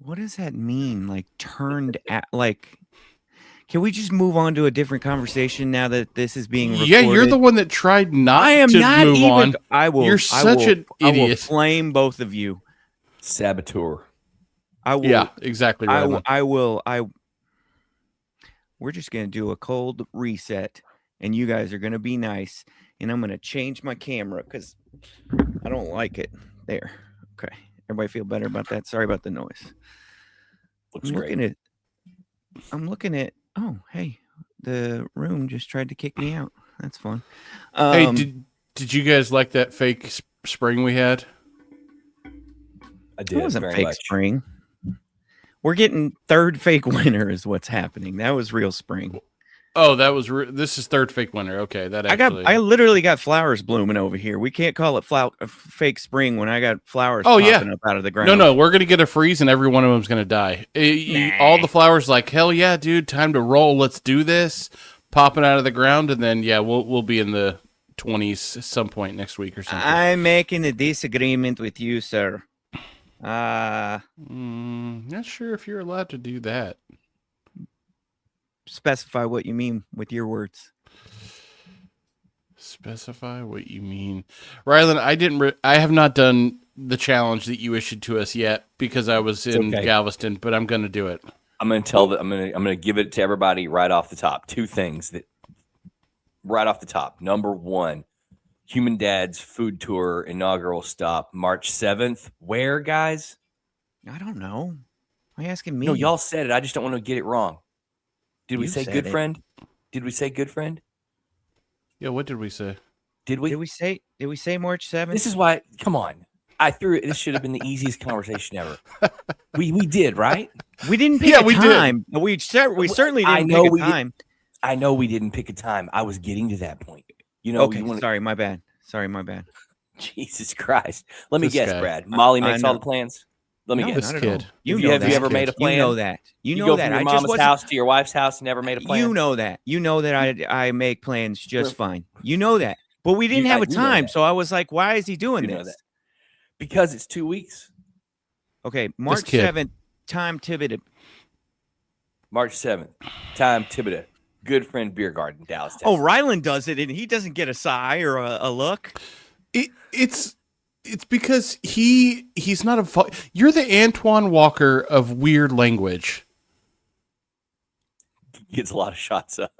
What does that mean? Like turned at like can we just move on to a different conversation now that this is being recorded? Yeah, you're the one that tried not I am to not move even on. I will You're such an I will idiot. flame both of you. Saboteur. I will Yeah, exactly right. I we're just going to do a cold reset and you guys are going to be nice and I'm going to change my camera cuz I don't like it. There. Okay. Everybody feel better about that? Sorry about the noise. Looks I'm great. looking at oh, hey, the room just tried to kick me out. That's fun. Hey, did you guys like that fake spring we had? I did. It wasn't very fake much. spring. We're getting third fake winter is what's happening. That was real spring. Oh, that was this is third fake winter. Okay, that actually. I literally got flowers blooming over here. We can't call it fake spring when I got flowers popping up out of the ground. No, we're gonna get a freeze and every one of them's gonna die. All the flowers, like hell yeah, dude, time to roll. Let's do this. Popping out of the ground, and then yeah, we'll be in the 20s at some point next week or something. I'm making a disagreement with you, sir. Not sure if you're allowed to do that. Specify what you mean with your words. Specify what you mean, Rylan. I have not done the challenge that you issued to us yet because I was in Galveston, but I'm going to do it. I'm going to tell that I'm going to give it to everybody right off the top. Two things that right off the top. Number one, Human Dad's food tour inaugural stop, March 7th. Where, guys? I don't know. Why are you asking me? No, y'all said it. I just don't want to get it wrong. Did we You say said good it. friend? Did we say good friend? Yeah, what did we say? Did we? Did we say March 7th? This is why. Come on. I threw it. This should have been the easiest conversation ever. We did, right? We didn't pick a time. We certainly didn't pick a time. I know we didn't pick a time. I was getting to that point. You know. Okay. Sorry, my bad. Jesus Christ. Let me guess, Brad. Molly makes all the plans. Let me guess. This kid. Have you ever made a plan? You know that. You go know from that. your mama's house to your wife's house and never made a plan? You know that. You know that I make plans just fine. You know that. But we didn't have a time, so I was like, why is he doing this? Because it's 2 weeks. Okay, March 7th, time Thibodeau. March 7th, time Thibodeau. Good Friend Beer Garden, Dallas, Texas. Oh, Rylan does it, and he doesn't get a sigh or a look. It's because he's not you're the Antoine Walker of weird language. He gets a lot of shots up.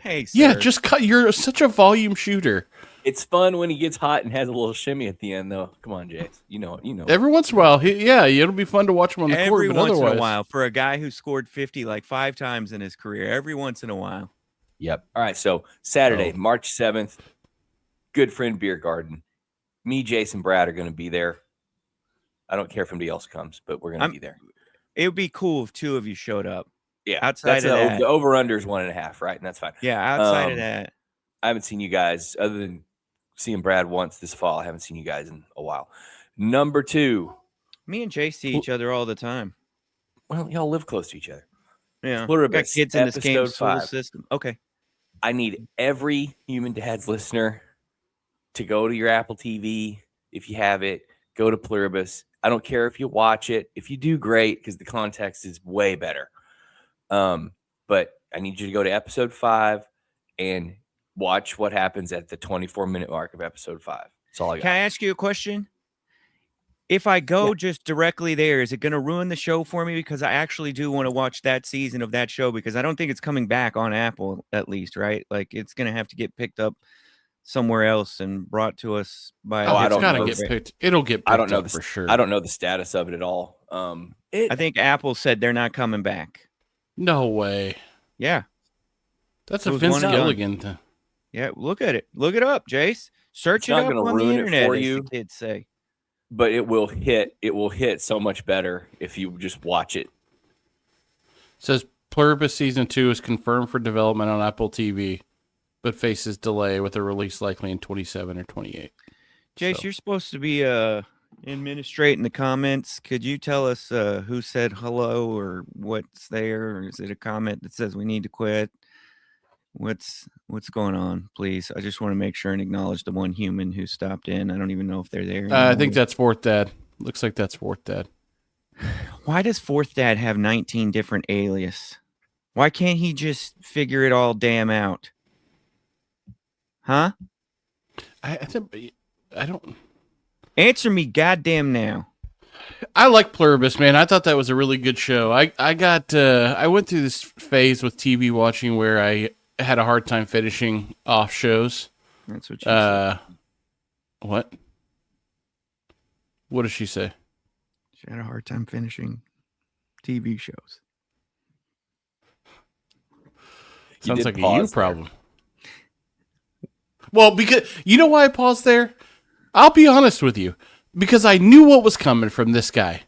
Hey, sir. Yeah, just cut. You're such a volume shooter. It's fun when he gets hot and has a little shimmy at the end, though. Come on, Jace. You know. Every once in a while, it'll be fun to watch him on the court. Every once in a while, for a guy who scored 50 like 5 times in his career, every once in a while. Yep. All right. So Saturday, March 7th, Good Friend Beer Garden. Me, Jason, Brad are going to be there. I don't care if anybody else comes, but we're going to be there. It would be cool if 2 of you showed up. Yeah. Outside of that, the over/under is 1.5, right? And that's fine. Yeah. Outside of that, I haven't seen you guys other than seeing Brad once this fall. I haven't seen you guys in a while. Number 2. Me and Jay see each other all the time. Well, y'all live close to each other. Yeah. Pluribus, got kids in this game episode 5. system. Okay. I need every Human Dad's listener to go to your Apple TV. If you have it, go to Pluribus. I don't care if you watch it. If you do, great, because the context is way better. But I need you to go to episode 5 and watch what happens at the 24-minute mark of episode 5. That's all I got. Can I ask you a question? If I go just directly there, is it going to ruin the show for me? Because I actually do want to watch that season of that show because I don't think it's coming back on Apple, at least, right? Like it's going to have to get picked up somewhere else and brought to us by. It'll get picked I don't know for sure. I don't know the status of it at all. I think Apple said they're not coming back. No way. Yeah. That's a Vince Gilligan. Yeah, look at it. Look it up, Jace. Search it up on the internet, for you, as the kids say. But it will hit. It will hit so much better if you just watch it. It says Pluribus Season 2 is confirmed for development on Apple TV, but faces delay with a release likely in 27 or 28. Jace, you're supposed to be administrating the comments. Could you tell us who said hello or what's there? Or is it a comment that says we need to quit? What's going on, please? I just want to make sure and acknowledge the one human who stopped in. I don't even know if they're there. I think that's Fourth Dad. Looks like that's Fourth Dad. Why does Fourth Dad have 19 different alias? Why can't he just figure it all damn out? Huh? I don't. Answer me goddamn now. I like Pluribus, man. I thought that was a really good show. I went through this phase with TV watching where I had a hard time finishing off shows. That's what you said. What? What does she say? She had a hard time finishing TV shows. Sounds like a you problem. Well, because you know why I paused there? I'll be honest with you. Because I knew what was coming from this guy.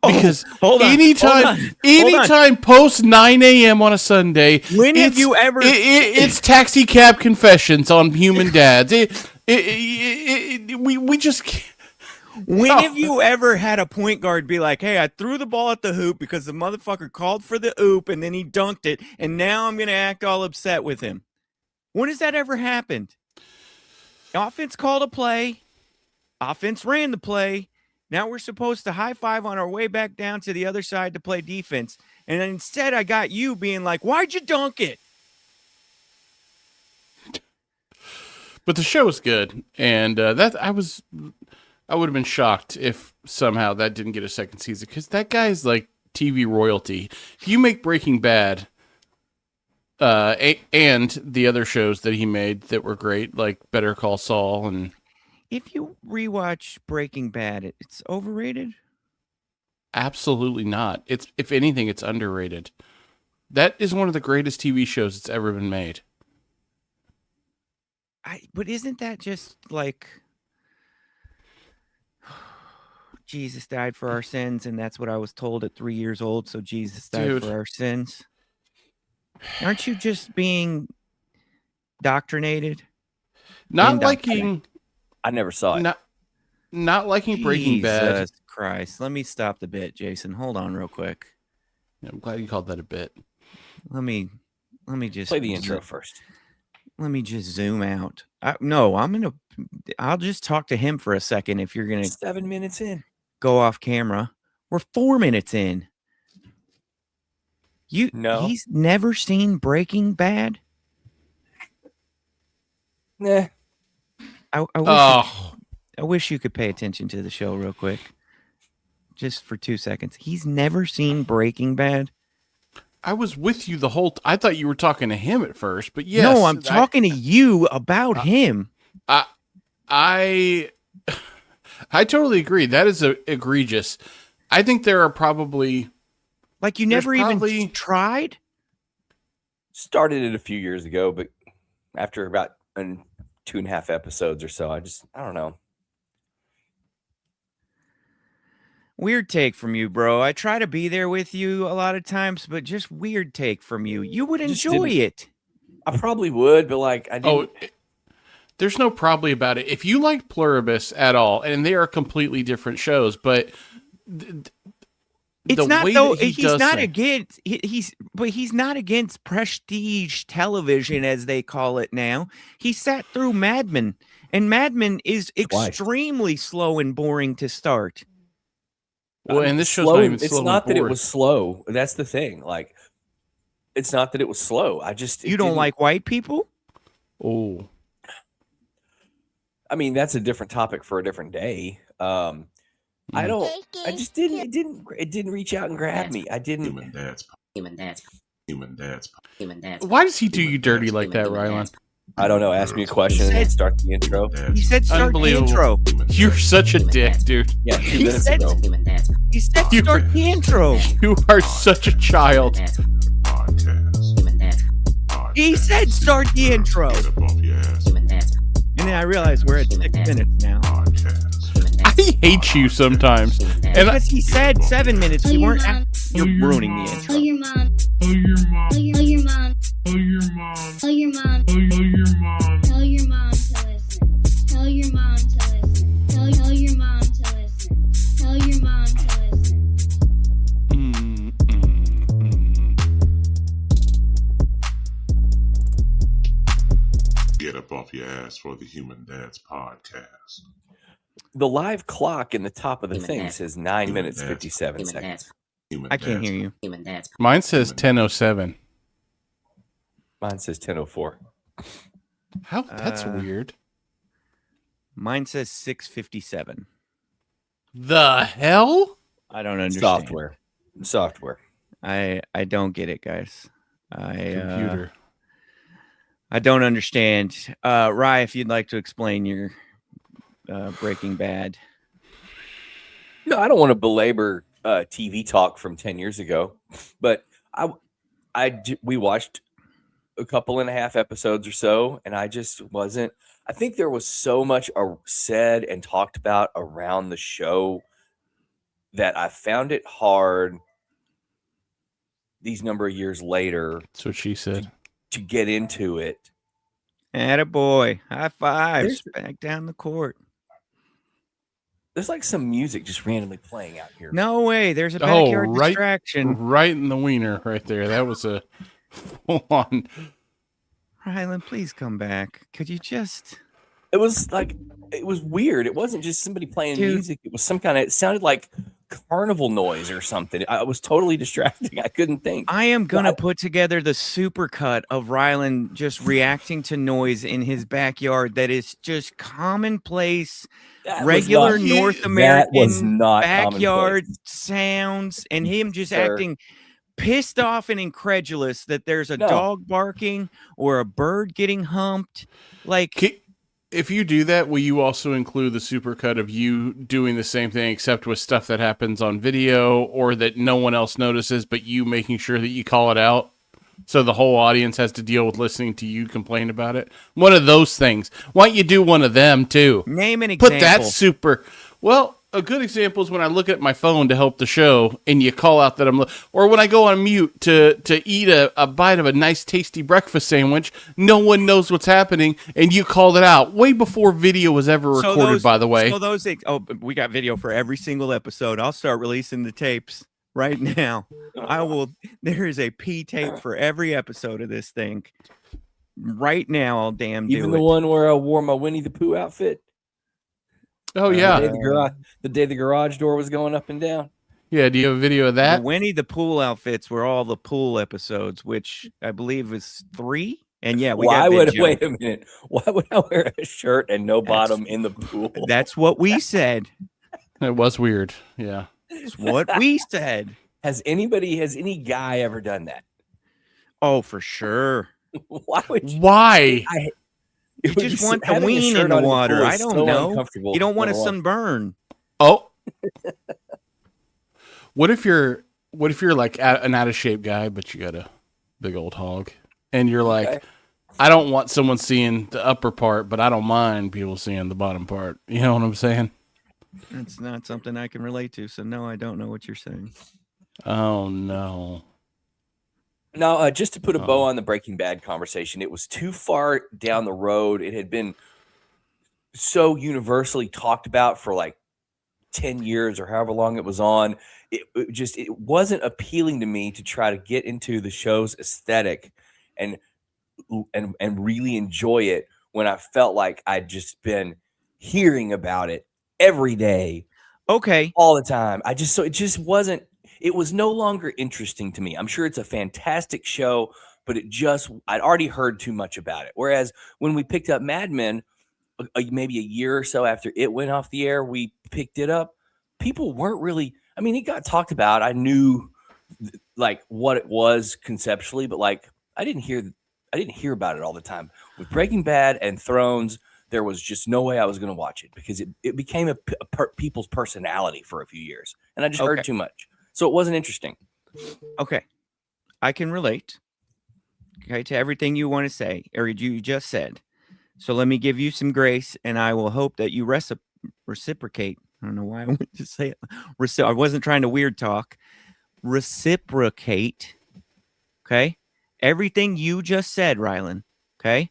Because anytime post 9 a.m. on a Sunday, when have you ever? It's taxi cab confessions on human dads. We just can't. When have you ever had a point guard be like, hey, I threw the ball at the hoop because the motherfucker called for the oop and then he dunked it, and now I'm going to act all upset with him? When has that ever happened? Offense called a play. Offense ran the play. Now we're supposed to high five on our way back down to the other side to play defense. And instead I got you being like, why'd you dunk it? But the show was good. And I would have been shocked if somehow that didn't get a second season. Because that guy's like TV royalty. If you make Breaking Bad and the other shows that he made that were great, like Better Call Saul and... If you rewatch Breaking Bad, it's overrated? Absolutely not. It's, if anything, it's underrated. That is one of the greatest TV shows that's ever been made. But isn't that just like Jesus died for our sins, and that's what I was told at 3 years old, so Jesus died for our sins? Aren't you just being doctrinated? Not liking... I never saw it. Not liking Breaking Bad. Jesus Christ. Let me stop the bit, Jason. Hold on real quick. Yeah, I'm glad you called that a bit. Let me just play the intro first. Let me just zoom out. I'll just talk to him for a second if you're going to 7 minutes in. Go off camera. We're 4 minutes in. He's never seen Breaking Bad? Nah. I wish you could pay attention to the show real quick. Just for 2 seconds. He's never seen Breaking Bad? I was with you the whole I thought you were talking to him at first, but yes. No, I'm talking to you about him. I totally agree. That is egregious. I think there are probably... Like you never even tried? Started it a few years ago, but after about 2.5 episodes or so, I don't know. Weird take from you, bro. I try to be there with you a lot of times, but just weird take from you. You would enjoy it. I probably would, but like I didn't. There's no probably about it. If you like Pluribus at all, and they are completely different shows, but it's not though. He's not against. He's not against prestige television, as they call it now. He sat through Mad Men, and Mad Men is extremely slow and boring to start. Well, and this show's not even slow. It's not that it was slow. That's the thing. Like, it's not that it was slow. You don't like white people? Oh, I mean, that's a different topic for a different day. I just didn't. It didn't reach out and grab me. I didn't. Human dads. Why does he do you dirty like that, Rylan? I don't know. Ask me a question and start the intro. He said start the intro. You're such a dick, dude. Yeah, he said start the intro. You are such a child. He said start the intro. And then I realized we're at 6 minutes now. I hate you sometimes. And because he said 7 minutes. We weren't. You're ruining the intro. Tell your mom. Tell your mom. Tell your mom. Tell your mom. Tell your mom. Tell your mom. Tell your mom to listen. Tell your mom to listen. Tell your mom to listen. Tell your mom to listen. Get up off your ass for the Human Dads podcast. The live clock in the top of the thing says 9 minutes 57 seconds. human. I can't dance. hear you. Human dance. Mine says 10:07. Mine says 10:04. How? That's weird. Mine says 6:57. The hell? I don't understand. Software. I don't get it, guys. Computer. I don't understand. Rye, if you'd like to explain your Breaking Bad. No, I don't want to belabor TV talk from 10 years ago, but we watched a couple and a half episodes or so, and I just wasn't. I think there was so much said and talked about around the show that I found it hard these number of years later That's what she said. to get into it. Attaboy. High fives. There's- Back down the court. There's like some music just randomly playing out here. No way. There's a backyard right- distraction. Right in the wiener, right there. That was a full on. Rylan, please come back. Could you just... It was weird. It wasn't just somebody playing Dude. music. It was some kind of, it sounded like carnival noise or something. It was totally distracting. I couldn't think. I am going to What? put together the supercut of Rylan just reacting to noise in his backyard that is just commonplace, That was regular not- North that was American not backyard commonplace. sounds, and him just Sir. acting pissed off and incredulous that there's a No. dog barking or a bird getting humped. Like, If you do that, will you also include the supercut of you doing the same thing, except with stuff that happens on video or that no one else notices, but you making sure that you call it out? So the whole audience has to deal with listening to you complain about it. One of those things. Why don't you do one of them too? name an example. Put that super. Well, a good example is when I look at my phone to help the show, and you call out that or when I go on mute to eat a bite of a nice, tasty breakfast sandwich. No one knows what's happening, and you called it out way before video was ever So recorded. those- by the way, So those we got video for every single episode. I'll start releasing the tapes right now. I will. There is a P tape for every episode of this thing. Right now, I'll damn do Even it. the one where I wore my Winnie the Pooh outfit. oh The yeah, day the garage door was going up and down. yeah. Do you have a video of The that? Winnie the Pool outfits were all the pool episodes, which I believe was 3. And yeah, we Why got would video. wait a minute? Why would I wear a shirt and no That's- bottom in the pool? That's what we said. It was weird. Yeah. That's what we said. Has any guy ever done that? Oh, for sure. Why would you? Why? You It would just be want to having a wean shirt in the on your water. pool I is don't so know. uncomfortable You don't want to for a long- sunburn. Oh. What if you're like an out of shape guy, but you got a big old hog, and you're like, Okay. I don't want someone seeing the upper part, but I don't mind people seeing the bottom part. You know what I'm saying? That's not something I can relate to. So no, I don't know what you're saying. Oh no. Now, just to put a bow Oh. on the Breaking Bad conversation, it was too far down the road. It had been so universally talked about for like 10 years or however long it was on. It wasn't appealing to me to try to get into the show's aesthetic and really enjoy it when I felt like I'd just been hearing about it every day, Okay. all the time. It just wasn't. It was no longer interesting to me. I'm sure it's a fantastic show, but I'd already heard too much about it. Whereas when we picked up Mad Men, maybe a year or so after it went off the air, we picked it up. People weren't really. I mean, it got talked about. I knew like what it was conceptually, but like I didn't hear about it all the time. With Breaking Bad and Thrones, there was just no way I was going to watch it because it became people's personality for a few years, and I just Okay. heard too much, so it wasn't interesting. Okay. I can relate. Okay, to everything you want to say or you just said. So let me give you some grace, and I will hope that you reciprocate. I don't know why I went to say it. I wasn't trying to weird talk. Reciprocate. Okay. Everything you just said, Rylan. Okay.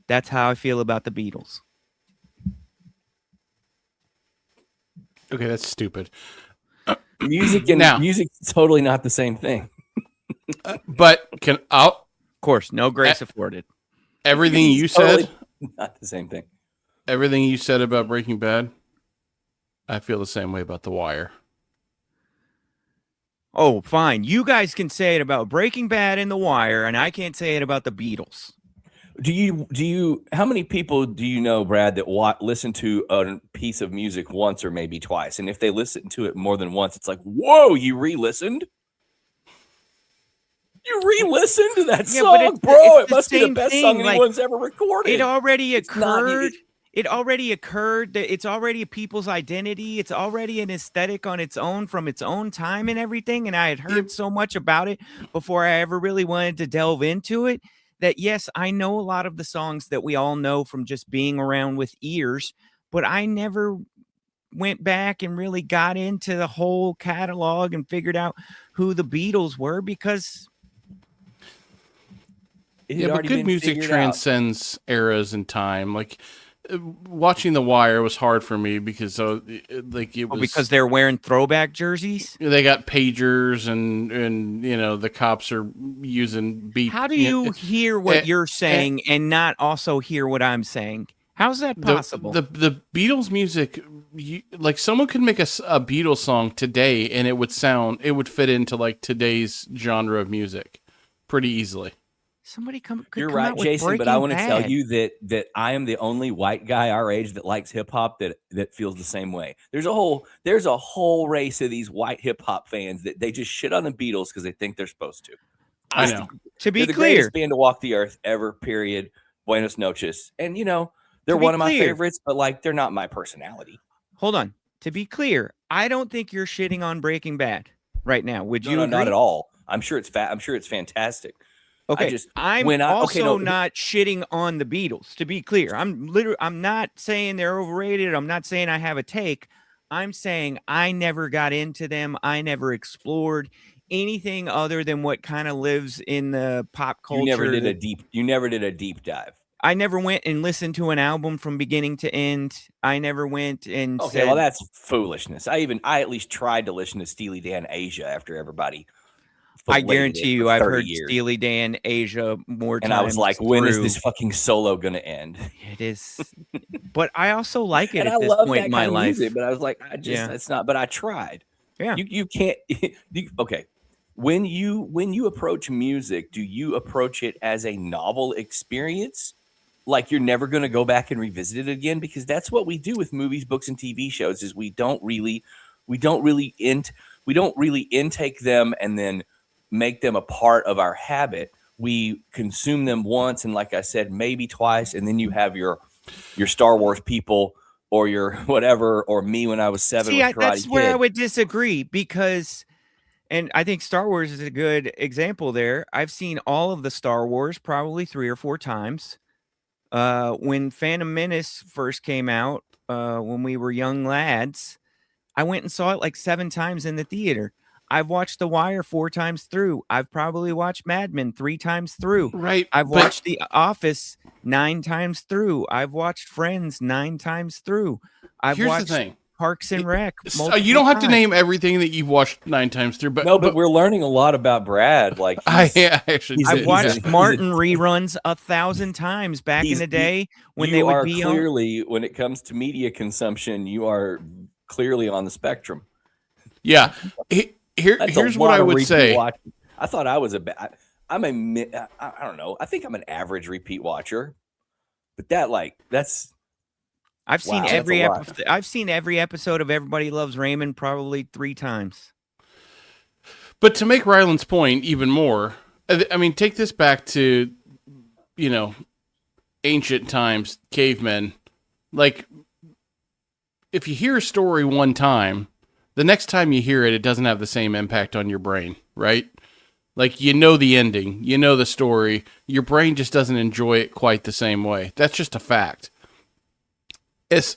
That's how I feel about the Beatles. Okay, that's stupid. Music and Now- music's totally not the same thing. But Of course, no grace afforded. everything you Totally said, not the same thing. everything you said about Breaking Bad, I feel the same way about The Wire. Oh, fine. You guys can say it about Breaking Bad and The Wire, and I can't say it about the Beatles. Do you how many people do you know, Brad, that listen to a piece of music once or maybe twice? And if they listen to it more than once, it's like, whoa, you re-listened? You re-listened to that Yeah, but song, it's bro. It the must be the same best thing, song like, anyone's ever recorded. It already It's not- occurred. It already occurred. That it's already a people's identity. It's already an aesthetic on its own from its own time and everything. And I had heard so much about it before I ever really wanted to delve into it that, yes, I know a lot of the songs that we all know from just being around with ears, but I never went back and really got into the whole catalog and figured out who the Beatles were because It had Yeah, but already good been music figured out. transcends eras and time. Like watching The Wire was hard for me because it was because they're wearing throwback jerseys. they got pagers and you know the cops are using beep. How do you hear what eh, you're saying and not also hear what I'm saying? How's that possible? The Beatles music, like someone could make a Beatles song today and it would fit into like today's genre of music pretty easily. Somebody could You're come right, out with Jason, but I Breaking want to tell Bad. you that I am the only white guy our age that likes hip hop that feels the same way. There's a whole race of these white hip hop fans that they just shit on the Beatles because they think they're supposed to. I know. To be They're the clear, greatest band to walk the earth ever. Period. Buenos noches, and you know they're To be one of my clear- favorites, but like they're not my personality. hold on. To be clear, I don't think you're shitting on Breaking Bad right now. Would you No, agree? not at all. I'm sure it's I'm sure it's fantastic. Okay, I'm when also not shitting on the Beatles. To be clear, I'm not saying they're overrated. I'm not saying I have a take. I'm saying I never got into them. I never explored anything other than what kind of lives in the pop culture. You never did that- a deep dive. I never went and listened to an album from beginning to end. I never went and Okay, said, well that's foolishness. I at least tried to listen to Steely Dan Asia after everybody. I filleted guarantee it you, for I've 30 heard years. Steely Dan Asia more times. And I was like, when is through. this fucking solo gonna end? It is, but I also like it And at I this love point that in my kind of life. music, but I was like, it's not. But I tried. Yeah. You can't. Okay. When you approach music, do you approach it as a novel experience? Like you're never going to go back and revisit it again? Because that's what we do with movies, books, and TV shows. Is we don't really intake them and then make them a part of our habit. We consume them once, and like I said, maybe twice, and then you have your Star Wars people or your whatever, or me when I was 7 See, with Karate that's where I Kid. would disagree because, and I think Star Wars is a good example there. I've seen all of the Star Wars probably 3 or 4 times. When Phantom Menace first came out, when we were young lads, I went and saw it like 7 times in the theater. I've watched The Wire 4 times through. I've probably watched Mad Men 3 times through. Right. I've but- watched The Office 9 times through. I've watched Friends 9 times through. I've Here's watched the thing. Parks and Rec. You don't have to multiple name everything that you've watched 9 times through, but No, but we're learning a lot about Brad. Like I he's- actually he's did. a- I've watched he's a- Martin reruns 1,000 times back in He's- the day when you they would are be on. clearly, when it comes to media consumption, you are clearly on the spectrum. Yeah. That's Here's a what lot I of would repeat say. watching. I thought I was I don't know. I think I'm an average repeat watcher, but that's I've seen Wow, that's every a lot. I've seen every episode of Everybody Loves Raymond probably 3 times. But to make Ryland's point even more, I mean, take this back to, ancient times, cavemen. Like, if you hear a story one time, the next time you hear it, it doesn't have the same impact on your brain, right? Like, you know the ending, you know the story, your brain just doesn't enjoy it quite the same way. That's just a fact.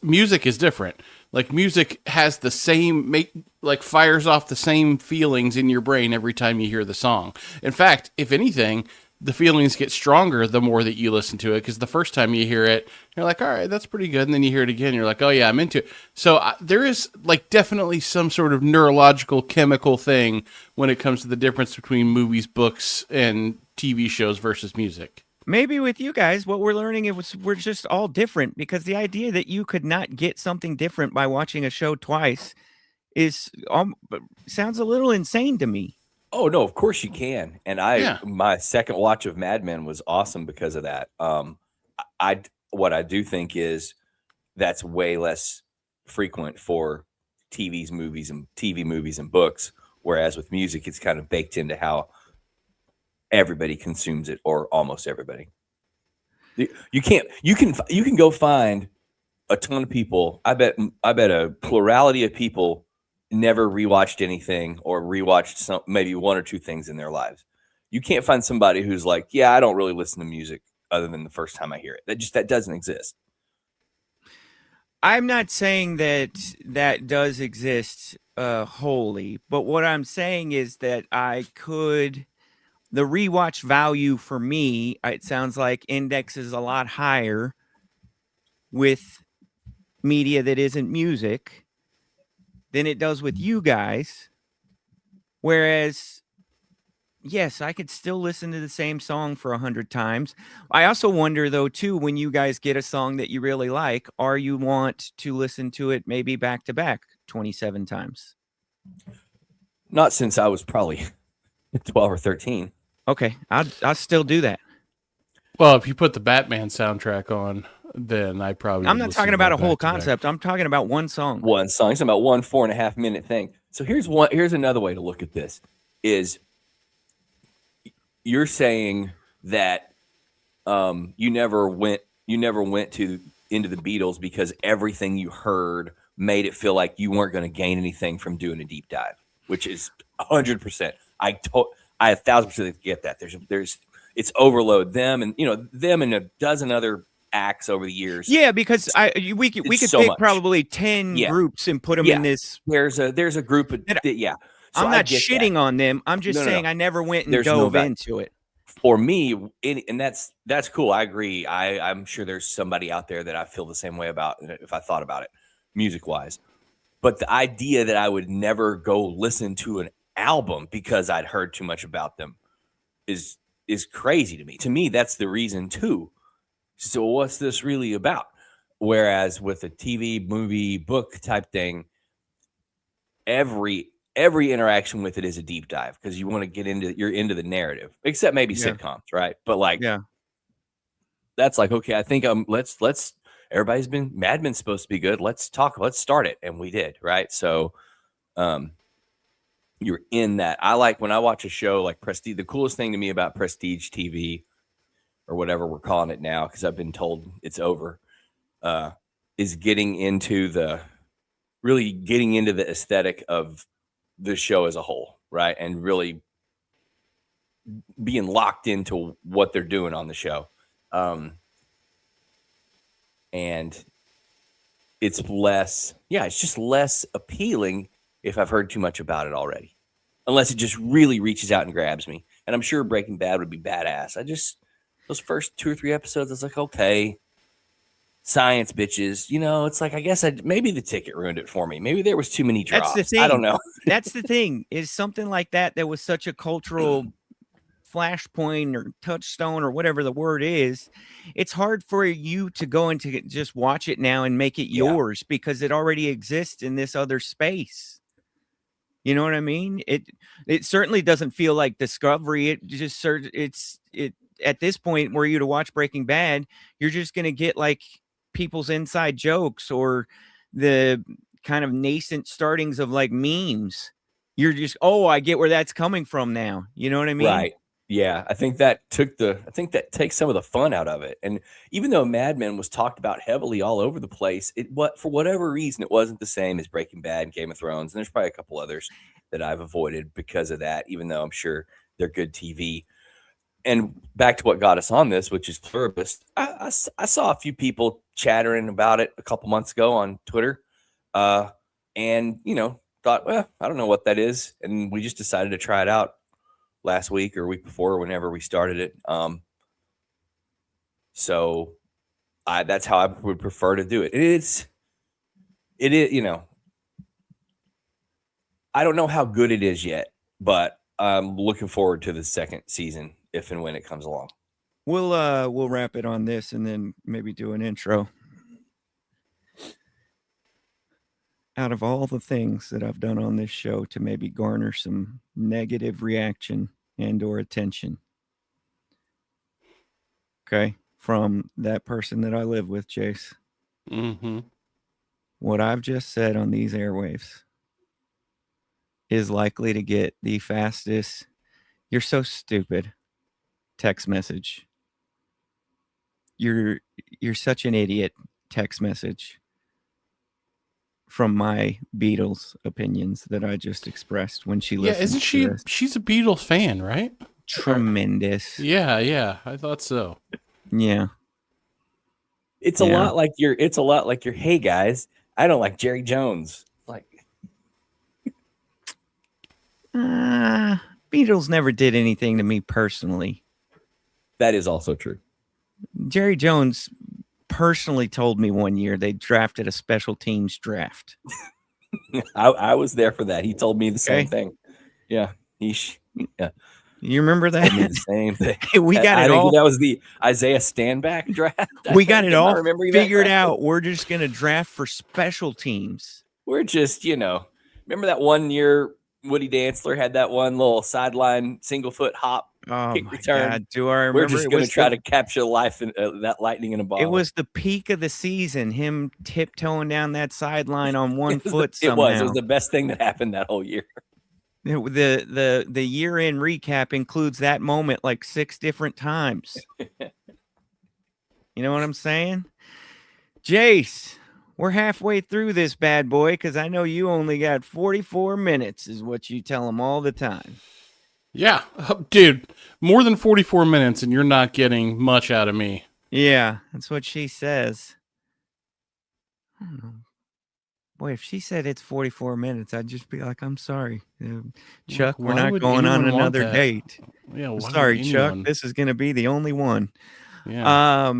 Music is different. Like, music has the same, fires off the same feelings in your brain every time you hear the song. In fact, if anything, the feelings get stronger the more that you listen to it, because the first time you hear it, you're like, all right, that's pretty good. And then you hear it again, you're like, oh yeah, I'm into it. So there is definitely some sort of neurological chemical thing when it comes to the difference between movies, books, and TV shows versus music. Maybe with you guys, what we're learning is we're just all different because the idea that you could not get something different by watching a show twice is sounds a little insane to me. Oh no, of course you can. And my second watch of Mad Men was awesome because of that. What I do think is that's way less frequent for TV movies and books, whereas with music, it's kind of baked into how everybody consumes it, or almost everybody. You can go find a ton of people. I bet a plurality of people never rewatched anything or rewatched maybe one or two things in their lives. You can't find somebody who's like, yeah, I don't really listen to music other than the first time I hear it. That doesn't exist. I'm not saying that does exist wholly, but what I'm saying is that the rewatch value for me, it sounds like indexes a lot higher with media that isn't music than it does with you guys. Whereas, yes, I could still listen to the same song for 100 times. I also wonder, though, too, when you guys get a song that you really like, are you want to listen to it maybe back to back 27 times? Not since I was probably 12 or 13. Okay, I'll still do that. Well, if you put the Batman soundtrack on, then I probably. I'm not talking about a whole concept. I'm talking about one song. One song. It's about 1 4.5 minute thing. So here's another way to look at this: is you're saying that you never went into the Beatles because everything you heard made it feel like you weren't going to gain anything from doing a deep dive, which is 100%. I 1,000% get that. It's overload them and a dozen other acts over the years. Yeah, because we could so pick much. probably 10 groups and put them in this. There's a group of So I'm not shitting on them. I'm just saying I never went and dove into it. For me, and that's cool. I agree. I'm sure there's somebody out there that I feel the same way about if I thought about it, music wise. But the idea that I would never go listen to an album because I'd heard too much about them is crazy to me. To me, that's the reason too. So what's this really about? Whereas with a TV, movie, book type thing, every interaction with it is a deep dive because you want to you're into the narrative, except maybe sitcoms, right? But that's like, okay, I think let's everybody's been Mad Men's supposed to be good. Let's start it. And we did, right? So you're in that. I like when I watch a show like Prestige, the coolest thing to me about Prestige TV or whatever we're calling it now, because I've been told it's over, is getting into the aesthetic of the show as a whole, right? And really being locked into what they're doing on the show. And it's just less appealing if I've heard too much about it already, unless it just really reaches out and grabs me. And I'm sure Breaking Bad would be badass. Those first 2 or 3 episodes, I was like, okay, science bitches. It's like, I guess maybe the ticket ruined it for me. Maybe there was too many drops. That's the thing. I don't know. That's the thing, is something like that was such a cultural flashpoint or touchstone or whatever the word is. It's hard for you to go and to just watch it now and make it yours because it already exists in this other space. You know what I mean? It certainly doesn't feel like Discovery. It's at this point, were you to watch Breaking Bad, you're just going to get like people's inside jokes or the kind of nascent startings of like memes. You're just, I get where that's coming from now. You know what I mean? Right. Yeah. I think that takes some of the fun out of it. And even though Mad Men was talked about heavily all over the place, for whatever reason, it wasn't the same as Breaking Bad and Game of Thrones. And there's probably a couple others that I've avoided because of that, even though I'm sure they're good TV. And back to what got us on this, which is Pluribus. I saw a few people chattering about it a couple months ago on Twitter, and thought, well, I don't know what that is, and we just decided to try it out last week or week before, whenever we started it. So that's how I would prefer to do it. It is. I don't know how good it is yet, but I'm looking forward to the second season if and when it comes along. We'll wrap it on this and then maybe do an intro. out of all the things that I've done on this show to maybe garner some negative reaction and or attention. Okay, from that person that I live with, Chase. Mm-hmm. What I've just said on these airwaves is likely to get the fastest "you're so stupid" text message. You're such an idiot text message from my Beatles opinions that I just expressed when she Yeah, listened. isn't to she? this. She's a Beatles fan, right? Tremendous? Yeah, I thought so. Yeah. It's a Yeah. lot like your. It's a lot like your. Hey guys, I don't like Jerry Jones. Like Beatles never did anything to me personally. that is also true. Jerry Jones personally told me one year they drafted a special teams draft. I was there for that. He told me the same Okay. thing. Yeah, You remember told me that? the same thing. We got I it think all. that was the Isaiah Standback draft. We got it all Remember you back figured then? out. We're just gonna draft for special teams. We're just, remember that one year Woody Dantzler had that one little sideline single foot hop. Oh Kick my return. God! Do I remember? We're just It going to was try the- to capture life in that lightning in a bottle. It was the peak of the season. Him tiptoeing down that sideline on one foot. It Somehow. was the best thing that happened that whole year. The year-end recap includes that moment like 6 different times. You know what I'm saying? Jace, we're halfway through this bad boy because I know you only got 44 minutes is what you tell them all the time. Yeah, dude, more than 44 minutes, and you're not getting much out of me. Yeah, that's what she says. I don't know. Boy, if she said it's 44 minutes, I'd just be like, I'm sorry. Chuck, we're why not would going on anyone want another that? date. Yeah, I'm why would sorry, Chuck. anyone- This is going to be the only one. Yeah.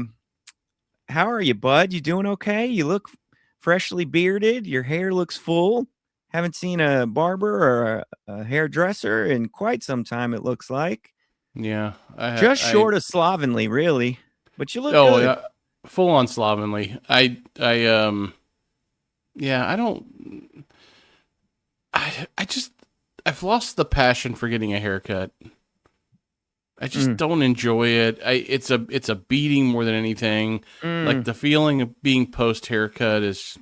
How are you, bud? You doing okay? You look freshly bearded. Your hair looks full. Haven't seen a barber or a hairdresser in quite some time, it looks like. Yeah. Just short of slovenly, really. But you look Oh, good. yeah. Full on slovenly. I've lost the passion for getting a haircut. I just don't enjoy it. It's a beating more than anything. Like the feeling of being post haircut is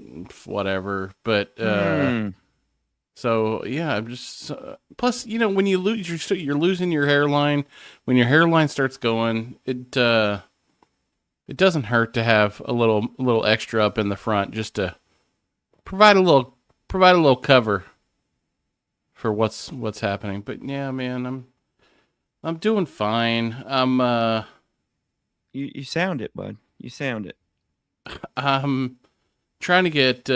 whatever. But so yeah, I'm just plus when you lose you're losing your hairline. When your hairline starts going, it doesn't hurt to have a little extra up in the front just to provide a little cover for what's happening. But yeah, man, I'm doing fine. You sound it, bud. You sound it. I'm trying to get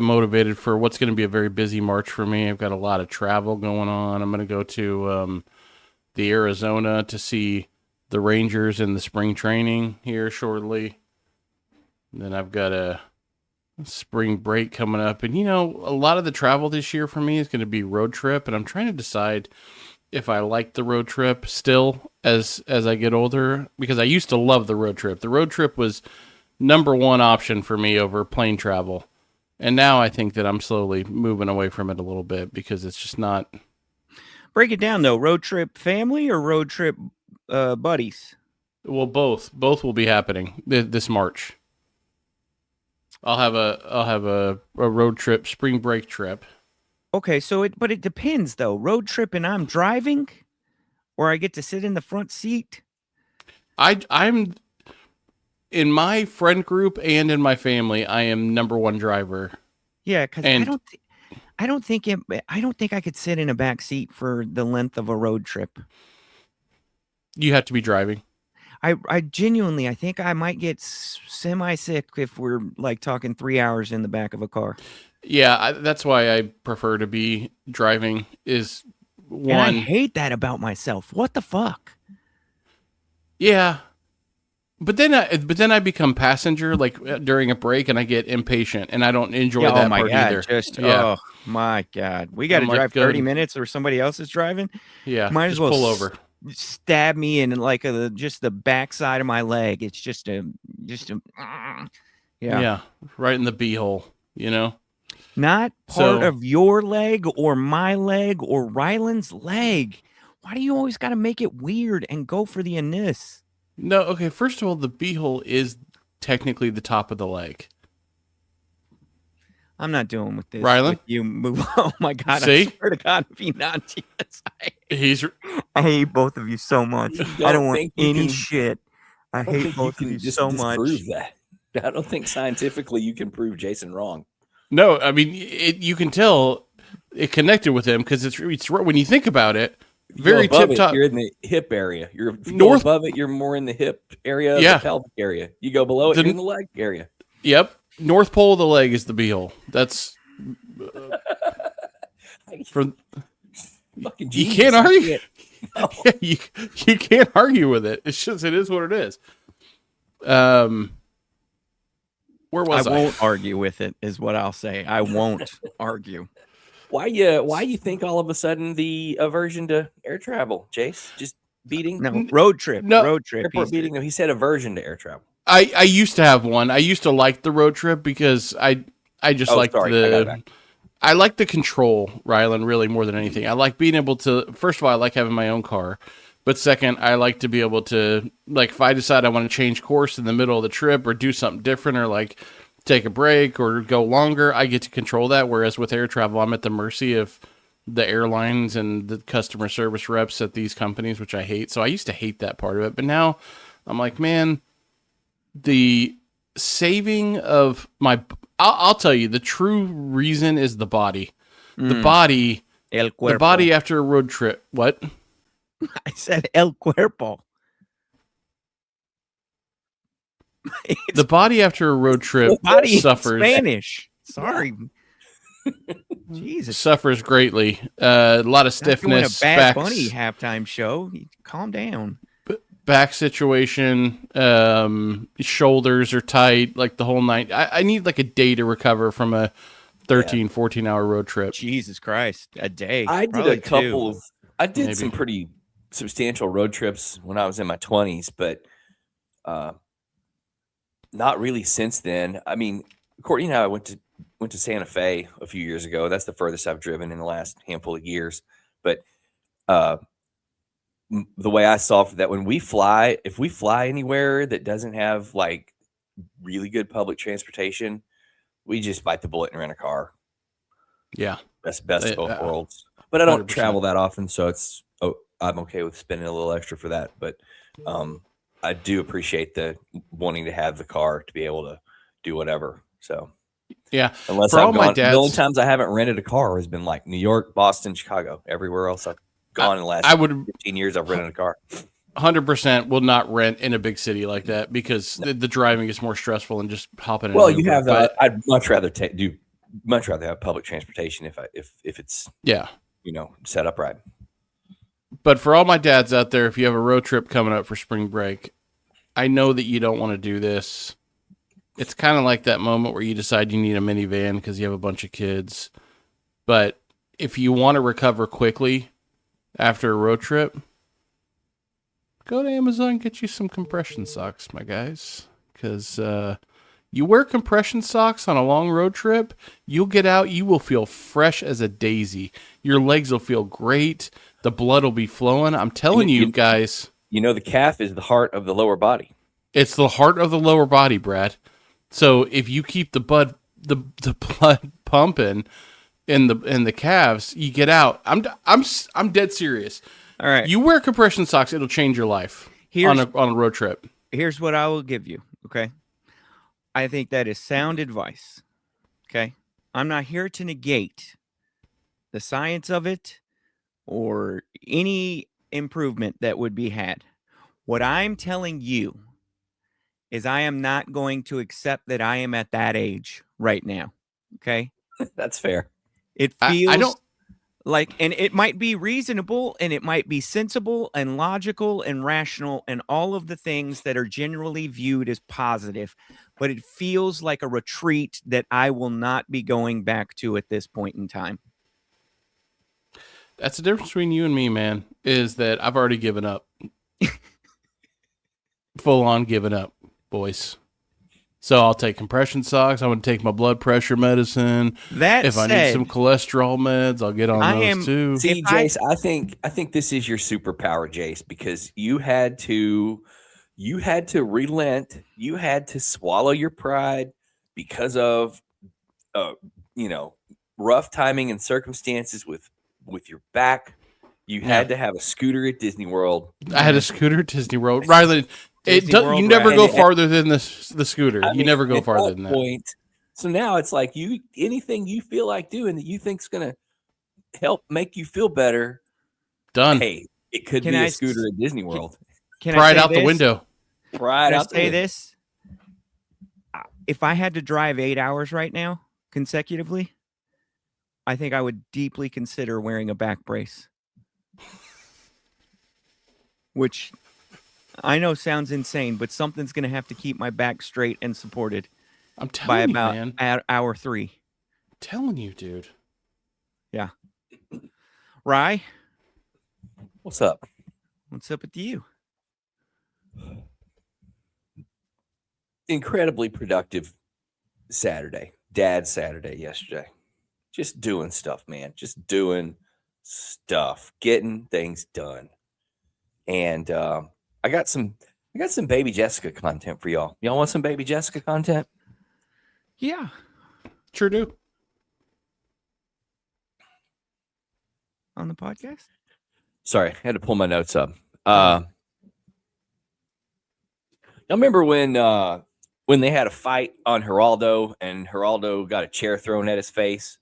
motivated for what's going to be a very busy March for me. I've got a lot of travel going on. I'm going to go to the Arizona to see the Rangers in the spring training here shortly. And then I've got a spring break coming up. And a lot of the travel this year for me is going to be road trip, and I'm trying to decide if I like the road trip still as I get older, because I used to love the road trip. The road trip was number one option for me over plane travel. And now I think that I'm slowly moving away from it a little bit because it's just not. Break it down though. Road trip family or road trip buddies? Well, both will be happening this March. I'll have a road trip, spring break trip. Okay, but it depends though. Road trip and I'm driving, or I get to sit in the front seat. I'm in my friend group and in my family. I am number one driver. Yeah, because I don't think I could sit in a back seat for the length of a road trip. You have to be driving. I genuinely, I think I might get semi sick if we're like talking 3 hours in the back of a car. Yeah, that's why I prefer to be driving. Is one. And I hate that about myself. What the fuck? Yeah, but then I become passenger like during a break, and I get impatient, and I don't enjoy that part either. Oh my God, we got to I'm like, drive 30 good. minutes, or somebody else is driving. Yeah, Might as just well pull over. Stab me in like just the backside of my leg. It's just a Yeah, right in the beehole. you know? Not part So- of your leg or my leg or Ryland's leg. Why do you always got to make it weird and go for the anus? No, okay, first of all, the beehole is technically the top of the leg. I'm not doing with this. Rylan? With you move. Oh my God. See? I swear to God, if you not, yes, He's I hate both of you so much. I don't don't want think you any can- shit. I I don't hate think both you of can you just so much. disprove that. I don't think scientifically you can prove Jason wrong. No, I mean, you can tell it connected with him because it's when you think about it, If you very go above tip it, top. You're in the hip area. If you North- go above it, you're more in the hip area, Yeah. the pelvic area. You go below it, The- you're in the leg area. Yep, North Pole of the leg is the beehole. That's from Fucking you genius. can't I argue. can't- you can't argue with it. It's just it is what it is. Where was I I? won't argue with it, is what I'll say. I won't argue. Why you think all of a sudden the aversion to air travel, Jace? Just beating No, road trip. No. Road trip. airport He's- beating. No, he said aversion to air travel. I used to have one. I used to like the road trip because I just Oh, liked sorry, I got it back. I like the control, Rylan, really more than anything. I like being able to. First of all, I like having my own car, but second, I like to be able to, like, if I decide I want to change course in the middle of the trip or do something different or like take a break or go longer, I get to control that. Whereas with air travel, I'm at the mercy of the airlines and the customer service reps at these companies, which I hate. So I used to hate that part of it, but now I'm like, man, the saving of my. I'll tell you, the true reason is the body. The body, El the cuerpo. body after a road trip. What? I said el cuerpo. The body after a road trip Body in suffers Spanish. Sorry. Jesus. suffers greatly. A lot of Not doing a stiffness, Bad back, Bunny halftime show. Calm down. back situation. Shoulders are tight, like the whole night. I need like a day to recover from a 13, 14-hour road trip. Jesus Christ. A day. I did Probably a couple two. of. I did Maybe. some pretty substantial road trips when I was in my 20s, but not really since then. I mean, Courtney and I went to Santa Fe a few years ago. That's the furthest I've driven in the last handful of years. But the way I saw for that, when we fly, if we fly anywhere that doesn't have like really good public transportation, we just bite the bullet and rent a car. Yeah. That's best of both Uh, worlds. But I don't 100%. travel that often, so I'm okay with spending a little extra for that. But I do appreciate the wanting to have the car to be able to do whatever. So Yeah. unless For all I've my gone, the only dads- times I haven't rented a car has been like New York, Boston, Chicago. Everywhere else I've gone in the last I would 15 years, I've rented a car. 100% will not rent in a big city like that because the driving is more stressful than just hopping in. Well, an you Uber, have but I'd much rather have public transportation if it's yeah. set up right. But for all my dads out there, if you have a road trip coming up for spring break, I know that you don't want to do this. It's kind of like that moment where you decide you need a minivan because you have a bunch of kids. But if you want to recover quickly after a road trip, go to Amazon, get you some compression socks, my guys. Because you wear compression socks on a long road trip, you'll get out, you will feel fresh as a daisy. Your legs will feel great. The blood will be flowing. I'm telling you guys, The calf is the heart of the lower body. it's the heart of the lower body, Brad. So if you keep the blood pumping in the calves, you get out. I'm dead serious. All right. You wear compression socks, it'll change your life on a road trip. Here's what I will give you. Okay. I think that is sound advice. Okay. I'm not here to negate the science of it or any improvement that would be had. What I'm telling you is I am not going to accept that I am at that age right now. Okay. That's fair. It feels I don't. like, and it might be reasonable and it might be sensible and logical and rational and all of the things that are generally viewed as positive, but it feels like a retreat that I will not be going back to at this point in time. That's the difference between you and me, man, is that I've already given up. Full on given up, boys. So I'll take compression socks. I'm going to take my blood pressure medicine. That If I need said, some cholesterol meds, I'll get on I those am- too. See, If I- Jace, I think this is your superpower, Jace, because you had to relent, you had to swallow your pride because of rough timing and circumstances with your back. You had to have a scooter at Disney World. I had a scooter at Disney World. Riley, Disney World you never ride. go farther than the scooter. I You mean, never go at farther that than that. point, so now it's like anything you feel like doing that you think's gonna help make you feel better. Done. Hey, it could Can be I a s- scooter at Disney World. can I Pry it say out the this? window. Right Can I out the say window. this? If I had to drive 8 hours right now consecutively, I think I would deeply consider wearing a back brace. Which I know sounds insane, but something's going to have to keep my back straight and supported I'm by telling you, about man. hour 3. Telling you, dude. Rye, What's up? what's up with you? Incredibly productive Saturday. Dad's Saturday yesterday. Just doing stuff, man. Just doing stuff, getting things done. And I got some Baby Jessica content for y'all. Y'all want some Baby Jessica content? Yeah. Sure do. On the podcast? Sorry, I had to pull my notes up. Y'all remember when they had a fight on Geraldo and Geraldo got a chair thrown at his face?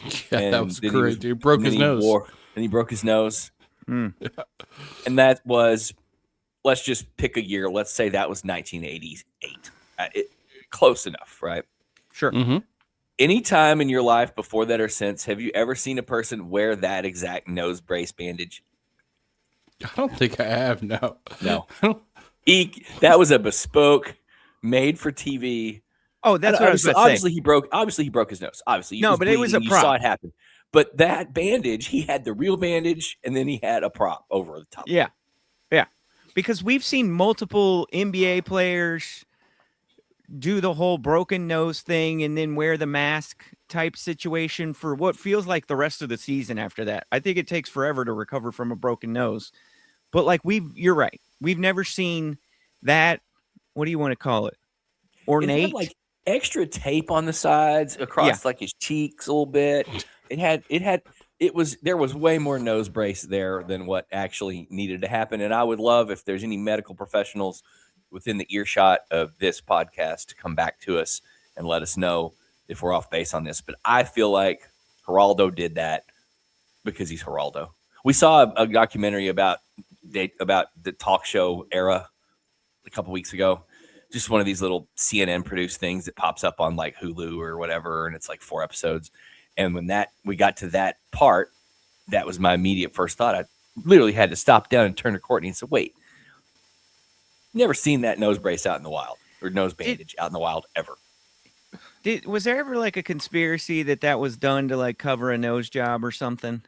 Yeah, that And was then he great, dude. Broke and his then he nose. and he broke his nose. Mm. And that was, let's just pick a year. Let's say that was 1988. Close enough, right? Sure. Mm-hmm. Any time in your life before that or since, have you ever seen a person wear that exact nose brace bandage? I don't think I have. No. No. That was a bespoke, made for TV. Oh, that's what I was about to say. Obviously, he broke his nose. Obviously, he No, but it was a bleeding, you saw prop. it happen. But that bandage, he had the real bandage, and then he had a prop over the top. Yeah. Yeah. Because we've seen multiple NBA players do the whole broken nose thing and then wear the mask type situation for what feels like the rest of the season after that. I think it takes forever to recover from a broken nose. But like you're right. We've never seen that. What do you want to call it? It Ornate. had like extra tape on the sides across like his cheeks a little bit. There was way more nose brace there than what actually needed to happen. And I would love if there's any medical professionals within the earshot of this podcast to come back to us and let us know if we're off base on this. But I feel like Geraldo did that because he's Geraldo. We saw a documentary about the talk show era a couple weeks ago. Just one of these little CNN produced things that pops up on like Hulu or whatever, and it's like 4 episodes. And when we got to that part, that was my immediate first thought. I literally had to stop down and turn to Courtney and say, "Wait, never seen that nose brace out in the wild or nose bandage out in the wild ever." Was there ever like a conspiracy that was done to like cover a nose job or something?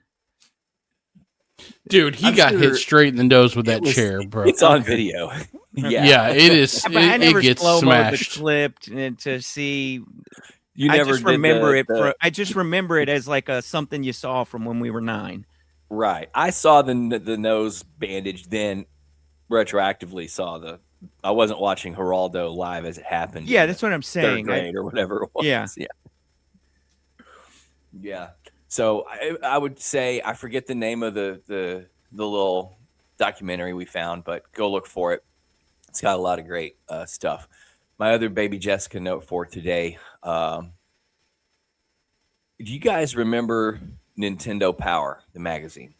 Dude, he I'm got sure hit straight in the nose with that was- chair, bro. It's on video. Yeah, it is. But I never It gets slow-moed the smashed. clip to see. You I never just did remember it. the- I just remember it as like something you saw from when we were 9. Right. I saw the nose bandage, then retroactively saw I wasn't watching Geraldo live as it happened. Yeah, in that's the what I'm third saying. grade or whatever it was. Yeah. Yeah. So I would say, I forget the name of the little documentary we found, but go look for it. It's got a lot of great stuff. My other Baby Jessica note for today. Do you guys remember Nintendo Power, the magazine?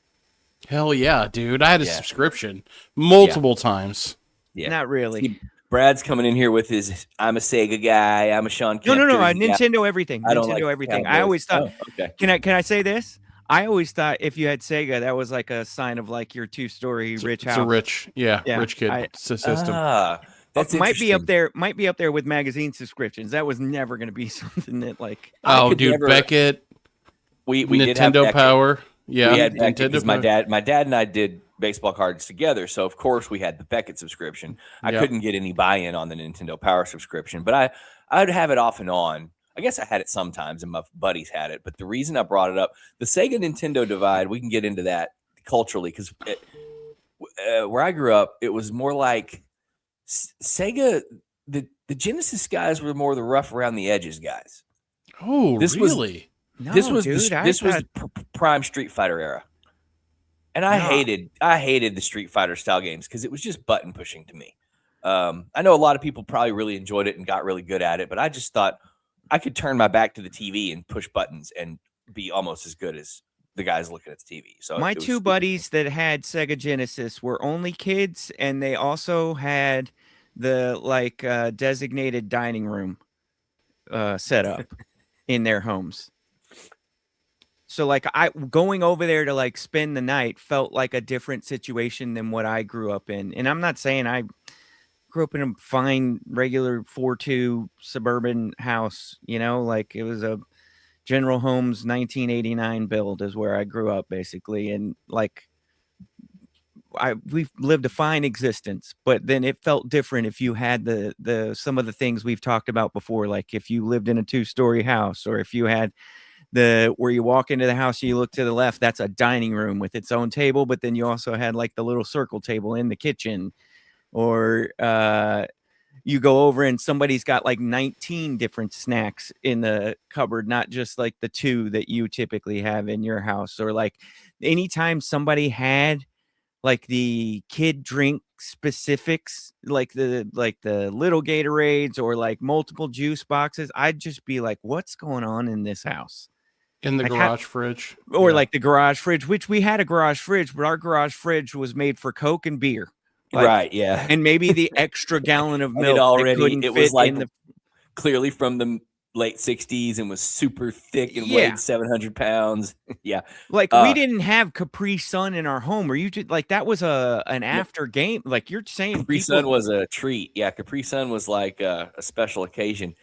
Hell yeah, dude. I had a Yeah. subscription multiple times. Yeah. Not really. See, Brad's coming in here with his, I'm a Sega guy, I'm a Sean No, Kemp jersey guy. Nintendo everything. I don't Nintendo like everything. I Cowboys. always thought. Oh, okay. Can I say this? I always thought if you had Sega, that was like a sign of like your 2-story rich It's house. a rich kid I- system. That's Might be up interesting. there. Might be up there with magazine subscriptions. That was never going to be something that like. I Oh, could dude, never- Beckett, We did have Nintendo Beckett. Power. Yeah, We had Beckett Nintendo 'cause Power. my dad and I did baseball cards together. So of course we had the Beckett subscription. I Yep. couldn't get any buy-in on the Nintendo Power subscription, but I'd have it off and on. I guess I had it sometimes and my buddies had it. But the reason I brought it up, the Sega Nintendo divide, we can get into that culturally because where I grew up, it was more like Sega, the Genesis guys were more the rough around the edges guys. Oh, This was- really? No, This was dude, this was prime Street Fighter era, and I No. hated the Street Fighter style games because it was just button pushing to me. I know a lot of people probably really enjoyed it and got really good at it, but I just thought I could turn my back to the TV and push buttons and be almost as good as the guys looking at the TV. So my it was two stupid. buddies that had Sega Genesis were only kids, and they also had the designated dining room set up in their homes. So like I going over there to like spend the night felt like a different situation than what I grew up in. And I'm not saying I grew up in a fine regular 4-2 suburban house, you know, like it was a General Homes 1989 build is where I grew up basically. And like we've lived a fine existence, but then it felt different if you had the some of the things we've talked about before, like if you lived in a 2-story house, or if you had where you walk into the house and you look to the left, that's a dining room with its own table, but then you also had like the little circle table in the kitchen, or you go over and somebody's got like 19 different snacks in the cupboard, not just like the 2 that you typically have in your house. Or like anytime somebody had like the kid drink specifics, like the little Gatorades or like multiple juice boxes, I'd just be like, what's going on in this house? In the Like, garage fridge? Or Yeah. like the garage fridge, which we had a garage fridge, but our garage fridge was made for Coke and beer. Like, Right, yeah. and maybe the extra gallon of And milk it already couldn't it was fit like in the clearly from the late 60s and was super thick and Yeah. weighed 700 pounds. Yeah. like Uh, we didn't have Capri Sun in our home, or you did like that was an after game. Like you're saying, Capri people, Sun was a treat. Yeah, Capri Sun was like a special occasion.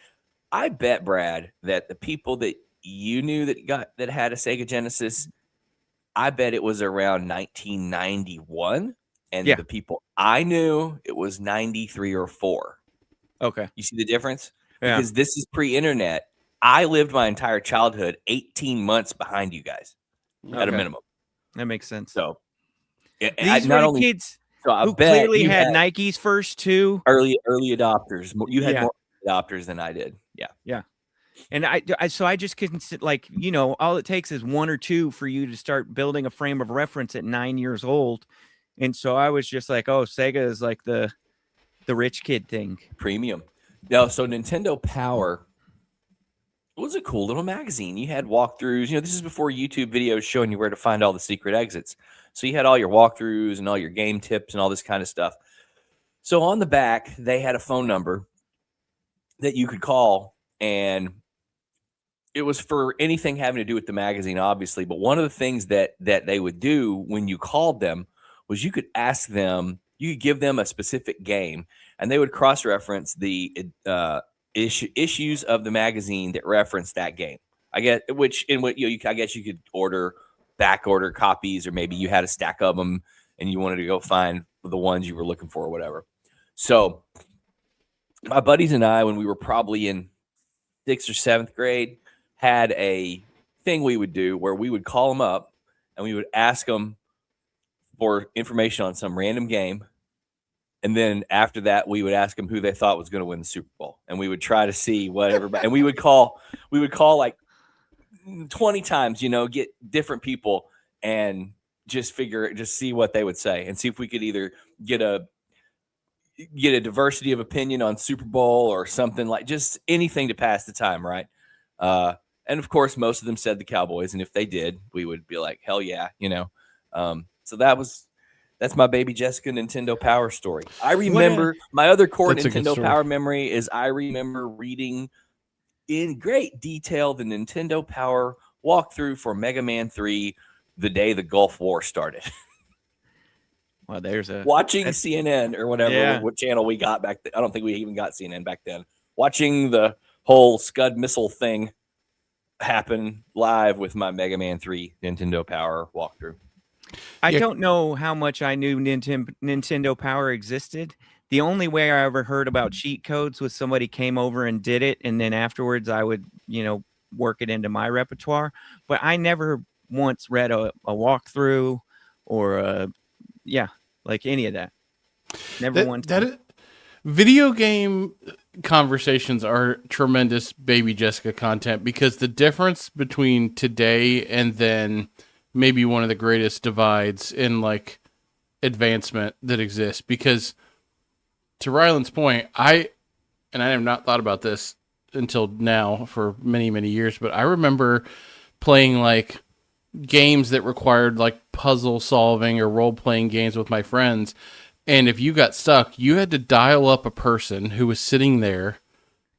I bet, Brad, that the people that you knew that had a Sega Genesis, I bet it was around 1991, and Yeah. the people I knew, it was 93 or 4. okay, You see the difference? yeah, Because this is pre-internet. I lived my entire childhood 18 months behind you guys at a Okay. minimum. that makes sense. So These I, were not the only kids so I who bet clearly you had Nikes first too. early adopters. You had Yeah. more adopters than I did. Yeah. And so I just couldn't sit, like, you know, all it takes is 1 or 2 for you to start building a frame of reference at 9 years old. And so I was just like, oh, Sega is like the rich kid thing. Premium. No, so Nintendo Power was a cool little magazine. You had walkthroughs. You know, this is before YouTube videos showing you where to find all the secret exits. So you had all your walkthroughs and all your game tips and all this kind of stuff. So on the back, they had a phone number that you could call, and it was for anything having to do with the magazine, obviously. But one of the things that they would do when you called them was you could ask them, you could give them a specific game, and they would cross-reference the issues of the magazine that referenced that game. I guess I guess you could back order copies, or maybe you had a stack of them and you wanted to go find the ones you were looking for or whatever. So my buddies and I, when we were probably in 6th or 7th grade, had a thing we would do where we would call them up and we would ask them for information on some random game. And then after that, we would ask them who they thought was going to win the Super Bowl. And we would try to see what everybody, and we would call like 20 times, get different people and just see what they would say and see if we could either get a diversity of opinion on Super Bowl or something, like just anything to pass the time. Right. And of course, most of them said the Cowboys. And if they did, we would be like, hell yeah. So that's my baby Jessica Nintendo Power story. I remember my other core That's a good Nintendo story. Power memory is I remember reading in great detail the Nintendo Power walkthrough for Mega Man 3 the day the Gulf War started. Well, there's a Watching CNN or whatever, Yeah. what channel we got back then. I don't think we even got CNN back then. Watching the whole Scud missile thing happen live with my Mega Man 3 Nintendo Power walkthrough. I Yeah. don't know how much I knew Nintendo Power existed. The only way I ever heard about cheat codes was somebody came over and did it, and then afterwards I would, work it into my repertoire. But I never once read a walkthrough or like any of that. Never once. Video game conversations are tremendous Baby Jessica content, because the difference between today and then maybe one of the greatest divides in like advancement that exists. Because to Ryland's point, I have not thought about this until now for many, many years, but I remember playing like games that required like puzzle solving or role playing games with my friends. And if you got stuck, you had to dial up a person who was sitting there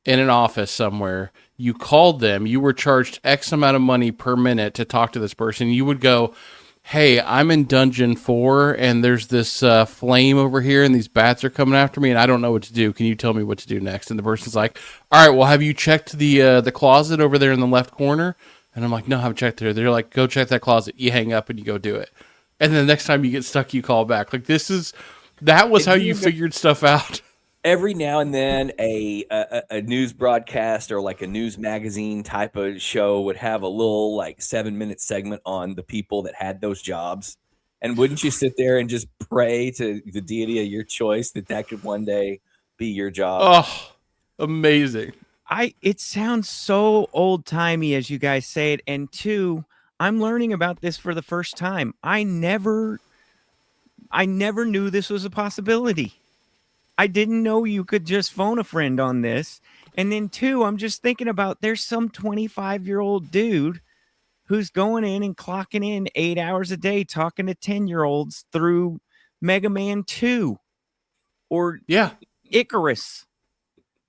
in an office somewhere. You called them. You were charged X amount of money per minute to talk to this person. You would go, hey, I'm in dungeon 4 and there's this flame over here and these bats are coming after me and I don't know what to do. Can you tell me what to do next? And the person's like, all right, well, have you checked the closet over there in the left corner? And I'm like, no, I haven't checked there. They're like, go check that closet. You hang up and you go do it. And then the next time you get stuck, you call back. Like that was how you figured stuff out. Every now and then a news broadcast or like a news magazine type of show would have a little like 7-minute segment on the people that had those jobs. And wouldn't you sit there and just pray to the deity of your choice that could one day be your job? Oh, amazing. It sounds so old timey as you guys say it. And two, I'm learning about this for the first time. I never knew this was a possibility. I didn't know you could just phone a friend on this. And then two, I'm just thinking about there's some 25-year-old dude who's going in and clocking in 8 hours a day talking to 10-year-olds through Mega Man 2 or Icarus.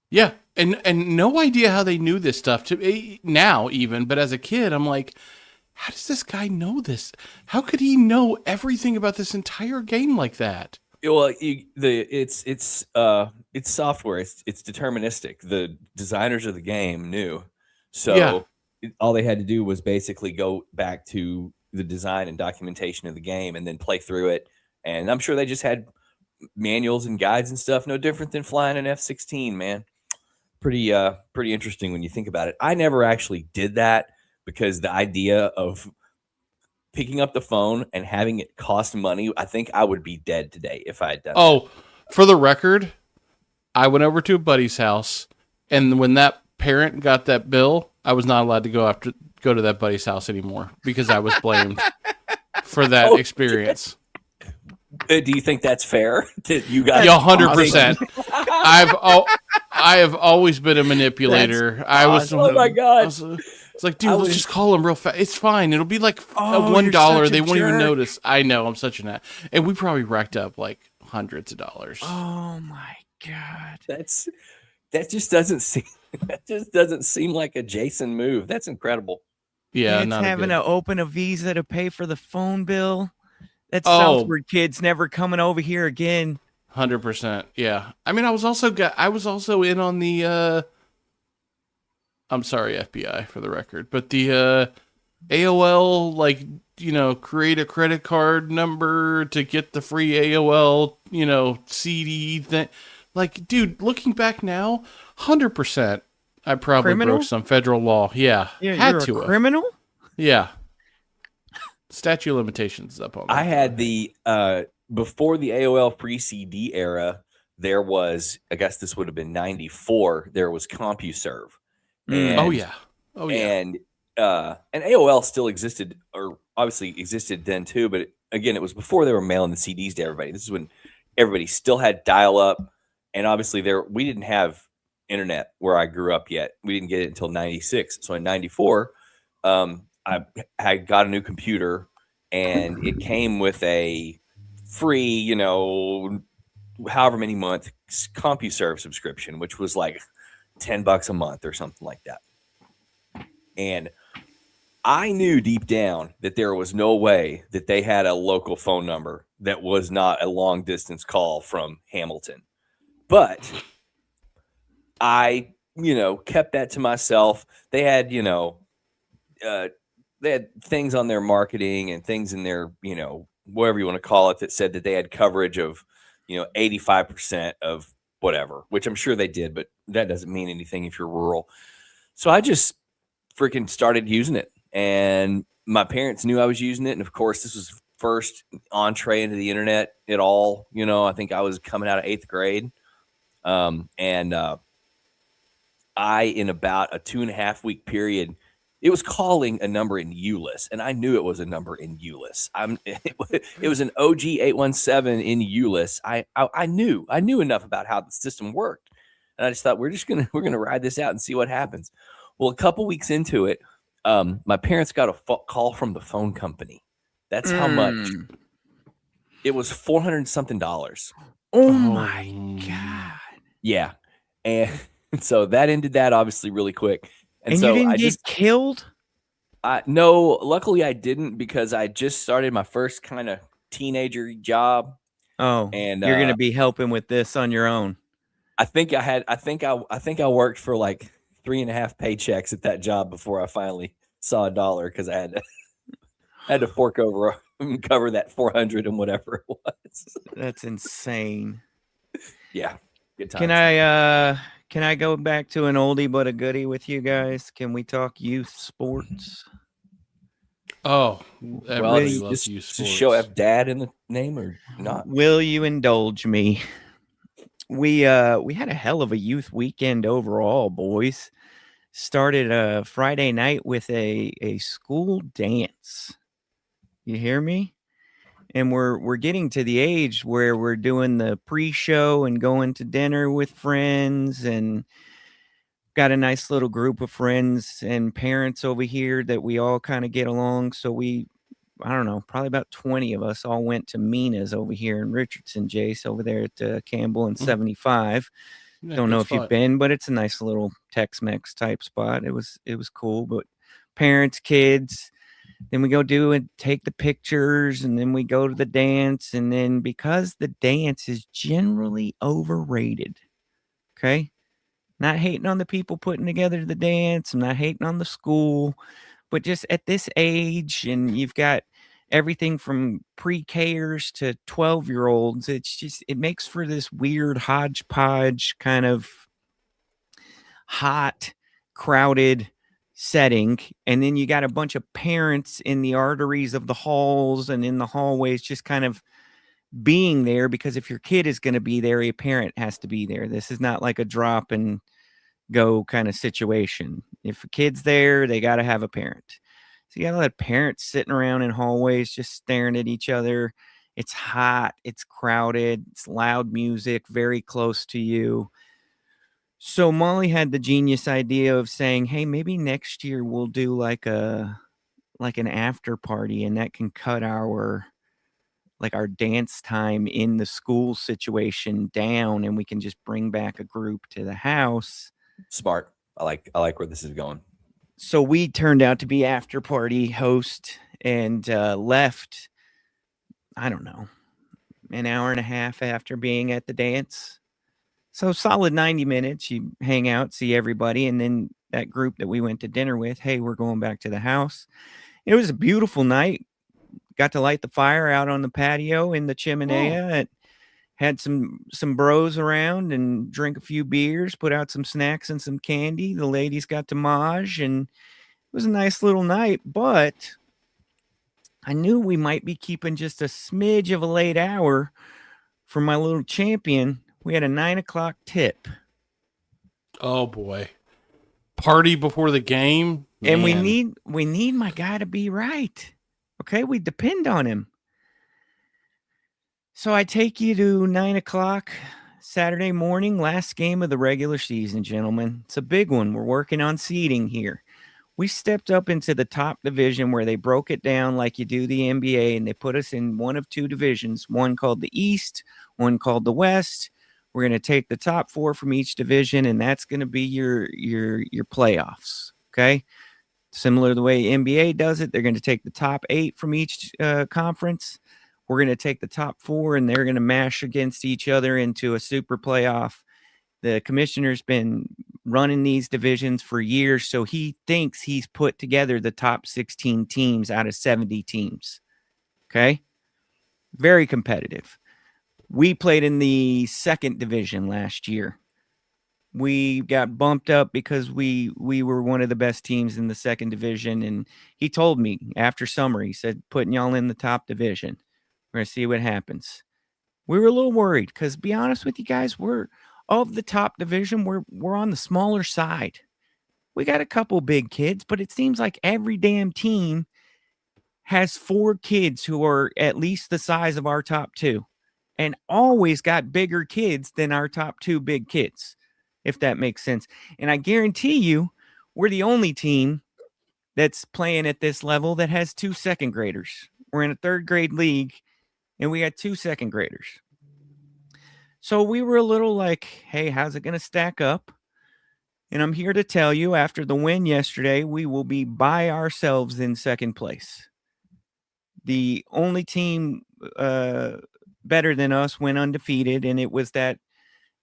Yeah. And no idea how they knew this stuff now even, but as a kid, I'm like, how does this guy know this? How could he know everything about this entire game like that? Well, it's software. It's deterministic. The designers of the game knew, so all they had to do was basically go back to the design and documentation of the game, and then play through it. And I'm sure they just had manuals and guides and stuff. No different than flying an F-16, man. Pretty interesting when you think about it. I never actually did that because the idea of picking up the phone and having it cost money, I think I would be dead today if I had done that. For the record, I went over to a buddy's house, and when that parent got that bill, I was not allowed to go to that buddy's house anymore because I was blamed for that experience. Do you think that's fair? You guys, 100%. I have always been a manipulator. Oh my god! It's like, dude, let's just call him real fast. It's fine. It'll be like $1. They won't even notice. I know. I'm such an ass. And we probably racked up like hundreds of dollars. Oh my god. That just doesn't seem like a Jason move. That's incredible. Yeah, it's having to open a Visa to pay for the phone bill. That's Oh. Southward kids never coming over here again. 100%. Yeah. I mean, I was also in on the I'm sorry, FBI, for the record, but the AOL, like, create a credit card number to get the free AOL, CD thing. Like, dude, looking back now, 100%, I probably broke some federal law. Yeah, you're a criminal. Yeah. Statute of limitations is up on that. I had the before the AOL free CD era, there was, I guess this would have been 94, there was CompuServe. And, and AOL still existed, or obviously existed then too, but again, it was before they were mailing the CDs to everybody. This is when everybody still had dial-up, and obviously we didn't have internet where I grew up yet. We didn't get it until 96. So in 94, I got a new computer, and it came with a free, however many month CompuServe subscription, which was like $10 a month or something like that. And I knew deep down that there was no way that they had a local phone number that was not a long distance call from Hamilton. But I, kept that to myself. They had, they had things on their marketing and things in their, whatever you want to call it, that said that they had coverage of, 85% of whatever, which I'm sure they did, but that doesn't mean anything if you're rural. So I just freaking started using it, and my parents knew I was using it. And of course, this was first entree into the internet at all. I think I was coming out of 8th grade. And I, in about a 2.5 week period, it was calling a number in ULIS, and I knew it was a number in ULIS. It was an OG 817 in ULIS. I knew enough about how the system worked, and I just thought we're gonna ride this out and see what happens. Well, a couple weeks into it, my parents got a call from the phone company. That's how much. It was $400 something. Oh my God. Yeah, and so that ended that obviously really quick. And so you didn't I get killed? No, luckily I didn't, because I just started my first kind of teenager job. Oh, and you're gonna be helping with this on your own. I think I worked for like 3.5 paychecks at that job before I finally saw $1, because I had to fork over and cover that 400 and whatever it was. That's insane. Yeah, good times. Can I go back to an oldie but a goodie with you guys? Can we talk youth sports? Oh, Well, everybody does loves you this sports. show have dad in the name or not? Will you indulge me? We had a hell of a youth weekend overall, boys. Started Friday night with a school dance. You hear me? And we're getting to the age where we're doing the pre-show and going to dinner with friends, and got a nice little group of friends and parents over here that we all kind of get along. So I don't know, probably about 20 of us all went to Mina's over here in Richardson, Jace, over there at Campbell and 75. Yeah, Don't know good if you've spot. been, but it's a nice little Tex-Mex type spot. It was cool, but parents, kids. Then we go do and take the pictures, and then we go to the dance. And then because the dance is generally overrated, okay? Not hating on the people putting together the dance. I'm not hating on the school, but just at this age, and you've got everything from pre-Kers to 12-year-olds, it makes for this weird hodgepodge kind of hot, crowded setting. And then you got a bunch of parents in the arteries of the halls and in the hallways just kind of being there, because if your kid is going to be there, a parent has to be there. This is not like a drop and go kind of situation. If a kid's there, they got to have a parent. So you got a lot of parents sitting around in hallways just staring at each other. It's hot, it's crowded, it's loud music very close to you. So Molly had the genius idea of saying, hey, maybe next year we'll do like an after party, and that can cut our dance time in the school situation down, and we can just bring back a group to the house. Smart. I like where this is going. So we turned out to be after party host, and left, I don't know, an hour and a half after being at the dance. So solid 90 minutes. You hang out, see everybody, and then that group that we went to dinner with, hey, we're going back to the house. It was a beautiful night. Got to light the fire out on the patio in the chimenea. It had some bros around and drink a few beers, put out some snacks and some candy. The ladies got to maj, and it was a nice little night, but I knew we might be keeping just a smidge of a late hour for my little champion. We had a 9 o'clock tip. Oh boy. Party before the game. And we Man. need my guy to be right. Okay, we depend on him. So I take you to 9 o'clock Saturday morning, last game of the regular season, gentlemen. It's a big one. We're working on seeding here. We stepped up into the top division where they broke it down like you do the NBA, and they put us in one of two divisions, one called the East, one called the West. We're going to take the top 4 from each division, and that's going to be your playoffs, okay? Similar to the way NBA does it, they're going to take the top 8 from each conference. We're going to take the top 4, and they're going to mash against each other into a super playoff. The commissioner's been running these divisions for years, so he thinks he's put together the top 16 teams out of 70 teams. Okay? Very competitive. We played in the second division last year. We got bumped up because we were one of the best teams in the second division, and he told me after summer, he said, putting y'all in the top division. We're going to see what happens. We were a little worried because, be honest with you guys, we're of the top division, we're on the smaller side. We got a couple big kids, but it seems like every damn team has 4 kids who are at least the size of our top 2, and always got bigger kids than our top 2 big kids, if that makes sense. And I guarantee you, we're the only team that's playing at this level that has 2 second graders. We're in a 3rd grade league, and we got 2 second graders. So we were a little like, hey, how's it going to stack up? And I'm here to tell you, after the win yesterday, we will be by ourselves in second place. The only team better than us went undefeated, and it was that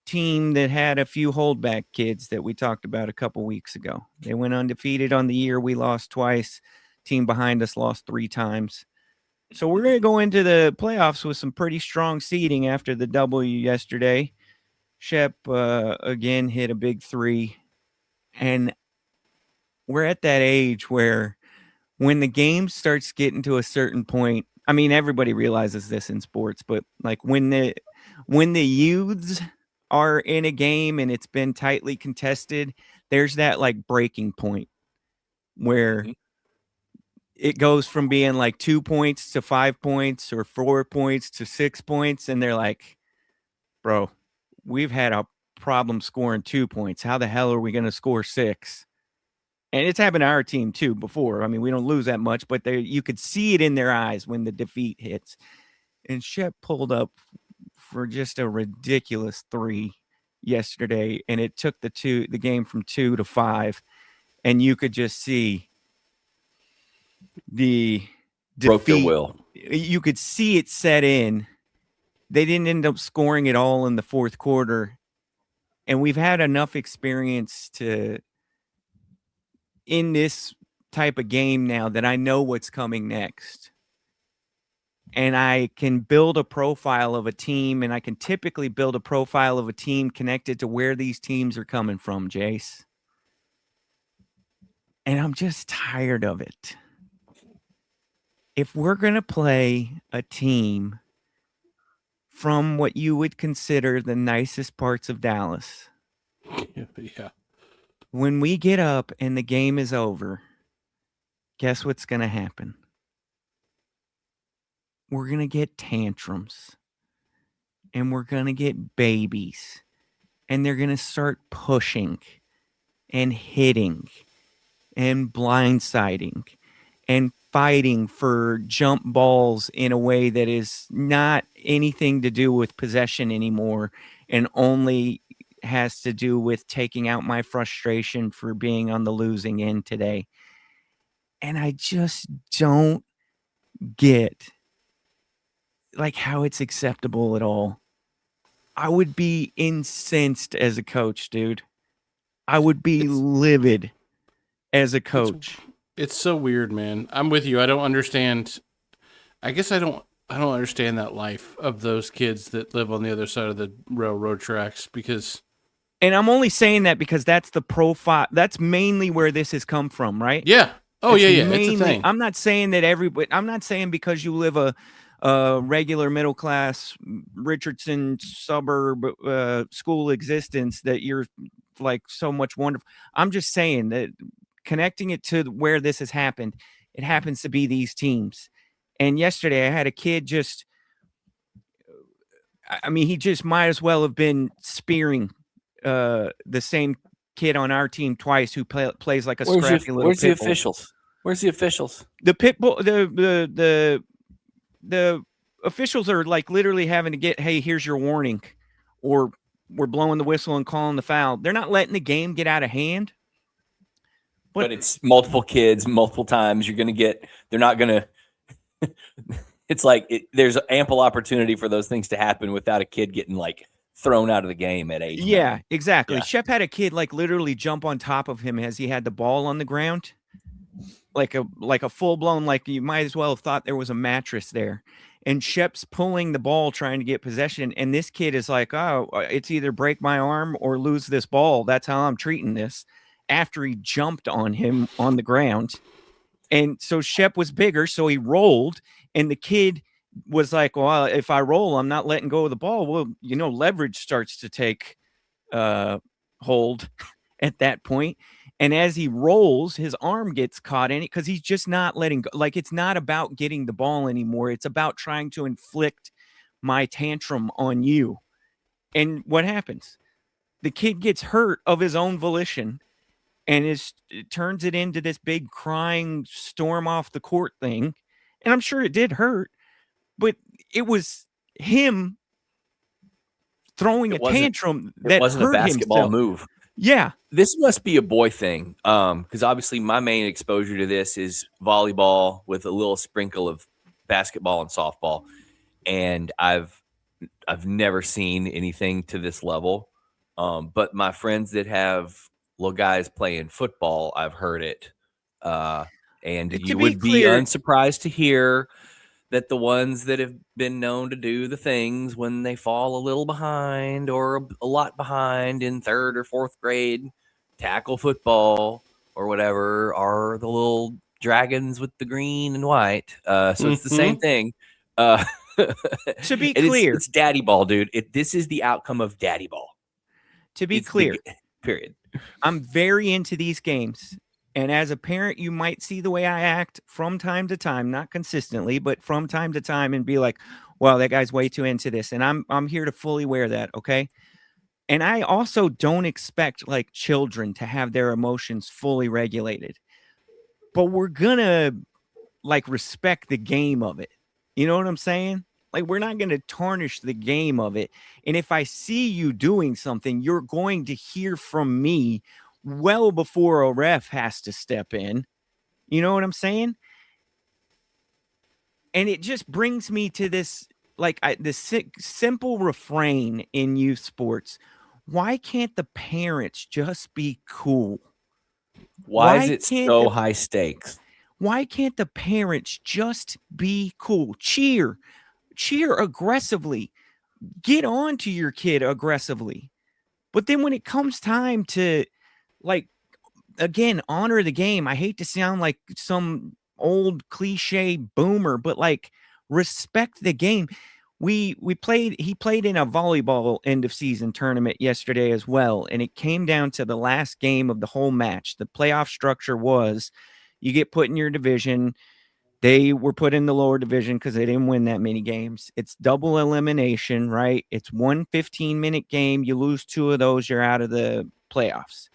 team that had a few holdback kids that we talked about a couple weeks ago. They went undefeated on the year. We lost twice. Team behind us lost 3 times. So we're going to go into the playoffs with some pretty strong seeding after the W yesterday. Shep, again, hit a big 3. And we're at that age where when the game starts getting to a certain point, I mean, everybody realizes this in sports, but like when the youths are in a game and it's been tightly contested, there's that like breaking point where it goes from being like 2 points to 5 points or 4 points to 6 points. And they're like, bro, we've had a problem scoring 2 points. How the hell are we going to score 6? And it's happened to our team too before. I mean, we don't lose that much, but you could see it in their eyes when the defeat hits. And Shep pulled up for just a ridiculous 3 yesterday, and it took the game from 2 to 5, and you could just see the Broke their defeat. will. You could see it set in. They didn't end up scoring it all in the fourth quarter, and we've had enough experience in this type of game now that I know what's coming next. And I can build a profile of a team, and I can typically build a profile of a team connected to where these teams are coming from, Jace. And I'm just tired of it. If we're going to play a team from what you would consider the nicest parts of Dallas, Yeah. when we get up and the game is over, guess what's going to happen? We're going to get tantrums, and we're going to get babies, and they're going to start pushing and hitting and blindsiding and fighting for jump balls in a way that is not anything to do with possession anymore and only has to do with taking out my frustration for being on the losing end today. And I just don't get like how it's acceptable at all. I would be incensed as a coach, dude. I would be livid as a coach. It's so weird, man. I'm with you. I don't understand. I guess I don't understand that life of those kids that live on the other side of the railroad tracks because. And I'm only saying that because that's the profile. That's mainly where this has come from, right? Yeah. Oh, That's yeah. mainly, It's a thing. I'm not saying that I'm not saying because you live a regular middle class Richardson suburb school existence that you're like so much wonderful. I'm just saying that connecting it to where this has happened, it happens to be these teams. And yesterday I had a kid he just might as well have been spearing the same kid on our team twice who plays like a scrappy little Where's the pit bull. officials? Where's the officials? The pit bull, the officials are like literally having to get, hey, here's your warning, or we're blowing the whistle and calling the foul. They're not letting the game get out of hand. But it's multiple kids, multiple times. They're not going to, it's like there's ample opportunity for those things to happen without a kid getting like thrown out of the game at age Yeah, 9. exactly. Yeah. Shep had a kid like literally jump on top of him as he had the ball on the ground. Like a full blown, like you might as well have thought there was a mattress there. And Shep's pulling the ball trying to get possession. And this kid is like, oh, it's either break my arm or lose this ball. That's how I'm treating this. After he jumped on him on the ground. And so Shep was bigger, so he rolled, and the kid was like, well, if I roll, I'm not letting go of the ball. Well, leverage starts to take hold at that point. And as he rolls, his arm gets caught in it because he's just not letting go. Like, it's not about getting the ball anymore. It's about trying to inflict my tantrum on you. And what happens? The kid gets hurt of his own volition. And it turns it into this big crying storm off the court thing. And I'm sure it did hurt, but it was him throwing a tantrum that it wasn't hurt a basketball himself. move. Yeah. This must be a boy thing. Because obviously my main exposure to this is volleyball with a little sprinkle of basketball and softball. And I've never seen anything to this level. But my friends that have little guys playing football, I've heard it. And you would be unsurprised to hear that the ones that have been known to do the things when they fall a little behind or a lot behind in 3rd or 4th grade, tackle football or whatever, are the little dragons with the green and white. So it's the same thing. To be clear, it's daddy ball, dude. This is the outcome of daddy ball. To be clear, period. I'm very into these games. And as a parent, you might see the way I act from time to time, not consistently, but from time to time, and be like, well, that guy's way too into this. And I'm here to fully wear that. Okay. And I also don't expect like children to have their emotions fully regulated, but we're gonna like respect the game of it. You know what I'm saying? Like, we're not going to tarnish the game of it. And if I see you doing something, you're going to hear from me well before a ref has to step in. You know what I'm saying? And it just brings me to this, like, this simple refrain in youth sports. Why can't the parents just be cool? Why is it so high stakes? Why can't the parents just be cool? Cheer aggressively. Get on to your kid aggressively. But then when it comes time to, like, again, honor the game, I hate to sound like some old cliche boomer, but like, respect the game. He played in a volleyball end of season tournament yesterday as well. And it came down to the last game of the whole match. The playoff structure was you get put in your division. They were put in the lower division because they didn't win that many games. It's double elimination, right? It's 1 15-minute game. You lose 2 of those, you're out of the playoffs.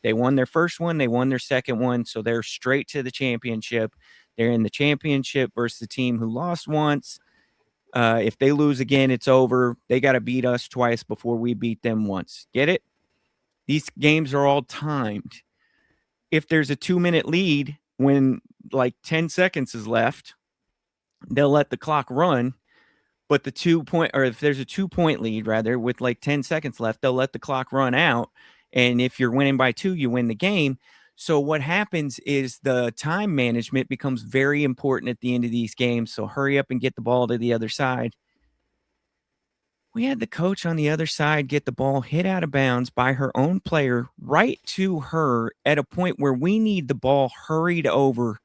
They won their first one. They won their second one. So they're straight to the championship. They're in the championship versus the team who lost once. If they lose again, it's over. They got to beat us twice before we beat them once. Get it? These games are all timed. If there's a 2-minute lead when like 10 seconds is left, they'll let the clock run. But if there's a 2-point lead rather with like 10 seconds left, they'll let the clock run out. And if you're winning by 2, you win the game. So what happens is the time management becomes very important at the end of these games. So hurry up and get the ball to the other side. We had the coach on the other side get the ball hit out of bounds by her own player right to her at a point where we need the ball hurried over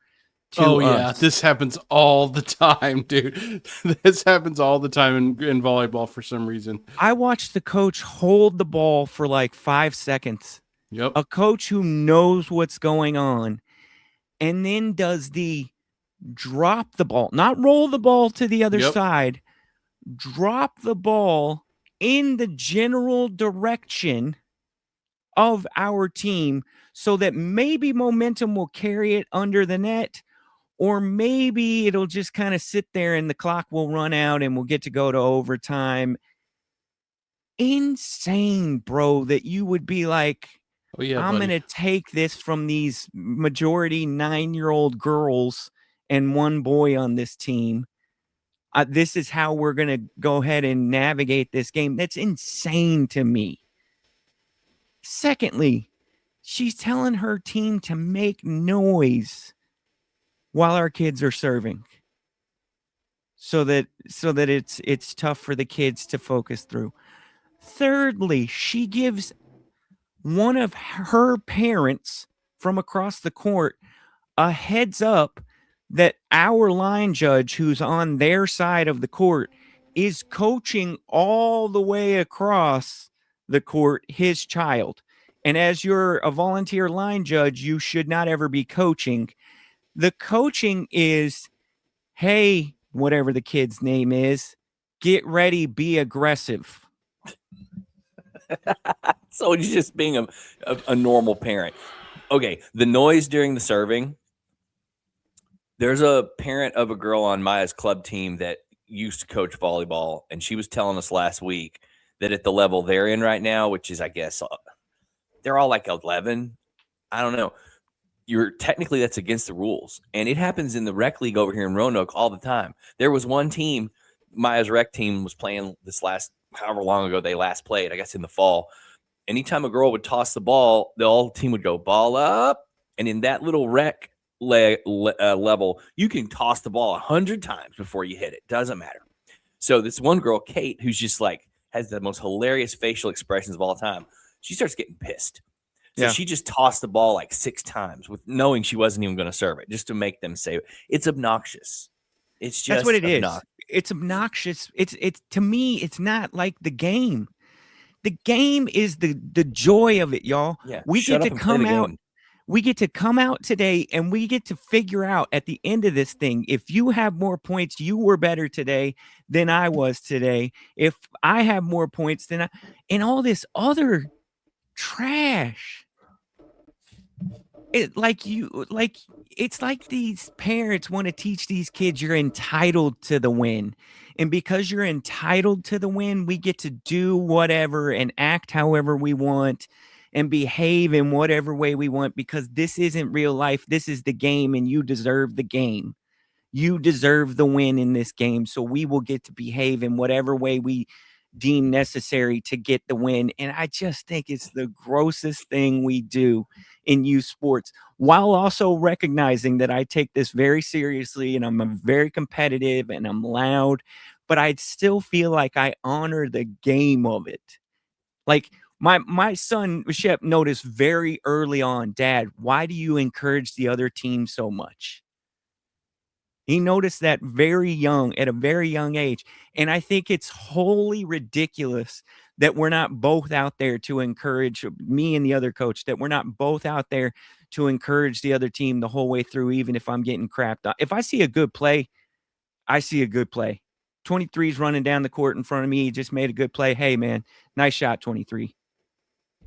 to us. Yeah, this happens all the time, dude. This happens all the time in volleyball for some reason. I watched the coach hold the ball for like 5 seconds. Yep. A coach who knows what's going on and then does the drop the ball, not roll the ball to the other side, drop the ball in the general direction of our team so that maybe momentum will carry it under the net, or maybe it'll just kind of sit there and the clock will run out and we'll get to go to overtime. Insane, bro, that you would be like, oh, yeah, I'm going to take this from these majority 9-year-old girls and 1 boy on this team. This is how we're going to go ahead and navigate this game. That's insane to me. Secondly, she's telling her team to make noise while our kids are serving, so that it's tough for the kids to focus through. Thirdly, she gives one of her parents from across the court a heads up that our line judge, who's on their side of the court, is coaching all the way across the court his child. And as you're a volunteer line judge, you should not ever be coaching. The coaching is, hey, whatever the kid's name is, get ready, be aggressive. So you're just being a normal parent. Okay, the noise during the serving. There's a parent of a girl on Maya's club team that used to coach volleyball, and she was telling us last week that at the level they're in right now, which is, I guess, they're all like 11. I don't know. Technically that's against the rules, and it happens in the rec league over here in Roanoke all the time. There was one team, Maya's rec team was playing this last, however long ago they last played, I guess in the fall. Anytime a girl would toss the ball, the whole team would go ball up, and in that little rec level, you can toss the ball 100 times before you hit it. Doesn't matter. So this one girl, Kate, who's just like has the most hilarious facial expressions of all time, she starts getting pissed. So she just tossed the ball like 6 times with knowing she wasn't even going to serve it, just to make them say it. It's obnoxious. It's just that's what it is. It's obnoxious. It's to me, it's not like the game. The game is the joy of it, y'all. Yeah, we get to come out. We get to come out today and we get to figure out at the end of this thing, if you have more points, you were better today than I was today. If I have more points than and all this other trash. It's like these parents want to teach these kids you're entitled to the win. And because you're entitled to the win, we get to do whatever and act however we want and behave in whatever way we want, because this isn't real life. This is the game, and you deserve the game. You deserve the win in this game. So we will get to behave in whatever way we deem necessary to get the win. And I just think it's the grossest thing we do in youth sports, while also recognizing that I take this very seriously and I'm very competitive and I'm loud, but I still feel like I honor the game of it. Like my son, Shep, noticed very early on, Dad, why do you encourage the other team so much? He noticed that at a very young age. And I think it's wholly ridiculous that we're not both out there to encourage me and the other coach, that we're not both out there to encourage the other team the whole way through, even if I'm getting crapped on. If I see a good play, I see a good play. 23's running down the court in front of me. He just made a good play. Hey, man, nice shot, 23.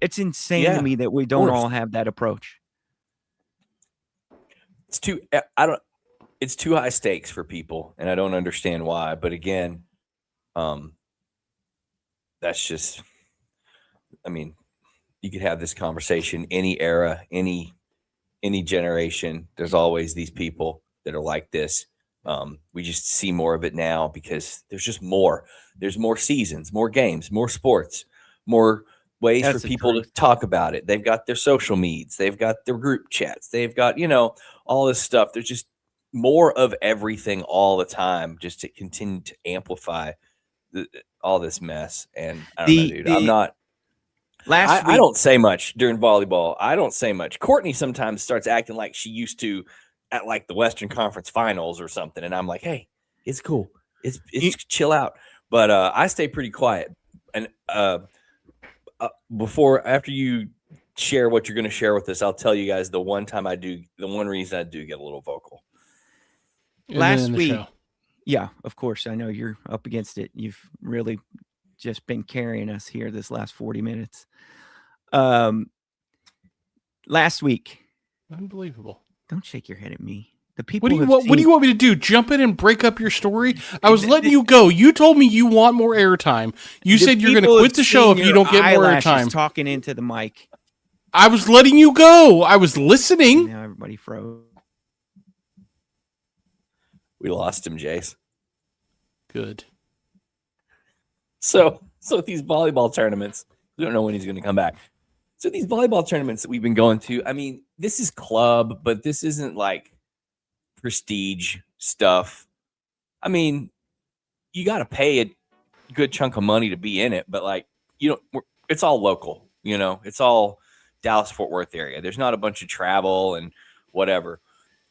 It's insane to me that we don't all have that approach. It's too high stakes for people, and I don't understand why. But again, that's just, I mean, you could have this conversation any era, any generation. There's always these people that are like this. We just see more of it now because there's just more. There's more seasons, more games, more sports, more ways for people to talk about it. They've got their social medias. They've got their group chats. They've got, all this stuff. There's just more of everything all the time, just to continue to amplify all this mess. And I don't know, dude. I'm not. I don't say much during volleyball. I don't say much. Courtney sometimes starts acting like she used to at like the Western Conference Finals or something, and I'm like, hey, it's cool. It's chill out. But I stay pretty quiet. And after you share what you're going to share with us, I'll tell you guys the one reason I do get a little vocal. Last week, yeah, of course, I know you're up against it. You've really just been carrying us here this last 40 minutes. Last week, unbelievable. Don't shake your head at me. The people. What do you want me to do? Jump in and break up your story? I was letting you go. You told me you want more airtime. You said you're going to quit the show if you don't get more airtime. Talking into the mic. I was letting you go. I was listening. Now everybody froze. We lost him, Jace. Good. So these volleyball tournaments, we don't know when he's going to come back. So these volleyball tournaments that we've been going to, I mean, this is club, but this isn't like prestige stuff. I mean, you got to pay a good chunk of money to be in it, but like, it's all local, it's all Dallas Fort Worth area. There's not a bunch of travel and whatever.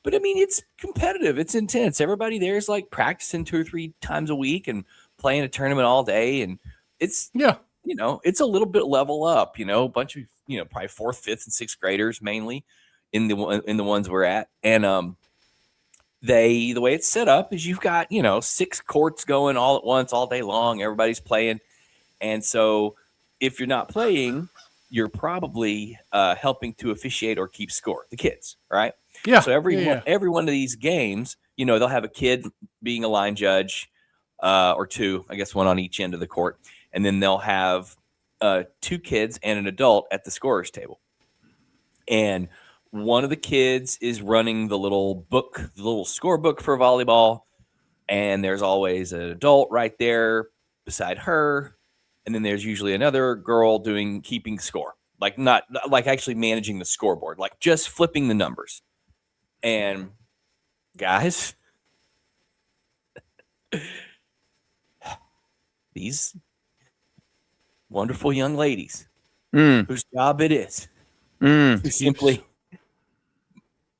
But I mean, it's competitive. It's intense. Everybody there is like practicing 2 or 3 times a week and playing a tournament all day. And it's, it's a little bit level up, a bunch of, probably 4th, 5th, and 6th graders mainly in the ones we're at. And the way it's set up is you've got, 6 courts going all at once, all day long. Everybody's playing. And so if you're not playing, you're probably helping to officiate or keep score, the kids, right? Yeah. So every one of these games, they'll have a kid being a line judge or 2, I guess 1 on each end of the court. And then they'll have 2 kids and an adult at the scorer's table. And one of the kids is running the little scorebook for volleyball. And there's always an adult right there beside her. And then there's usually another girl keeping score, like not like actually managing the scoreboard, like just flipping the numbers. And guys, these wonderful young ladies whose job it is to simply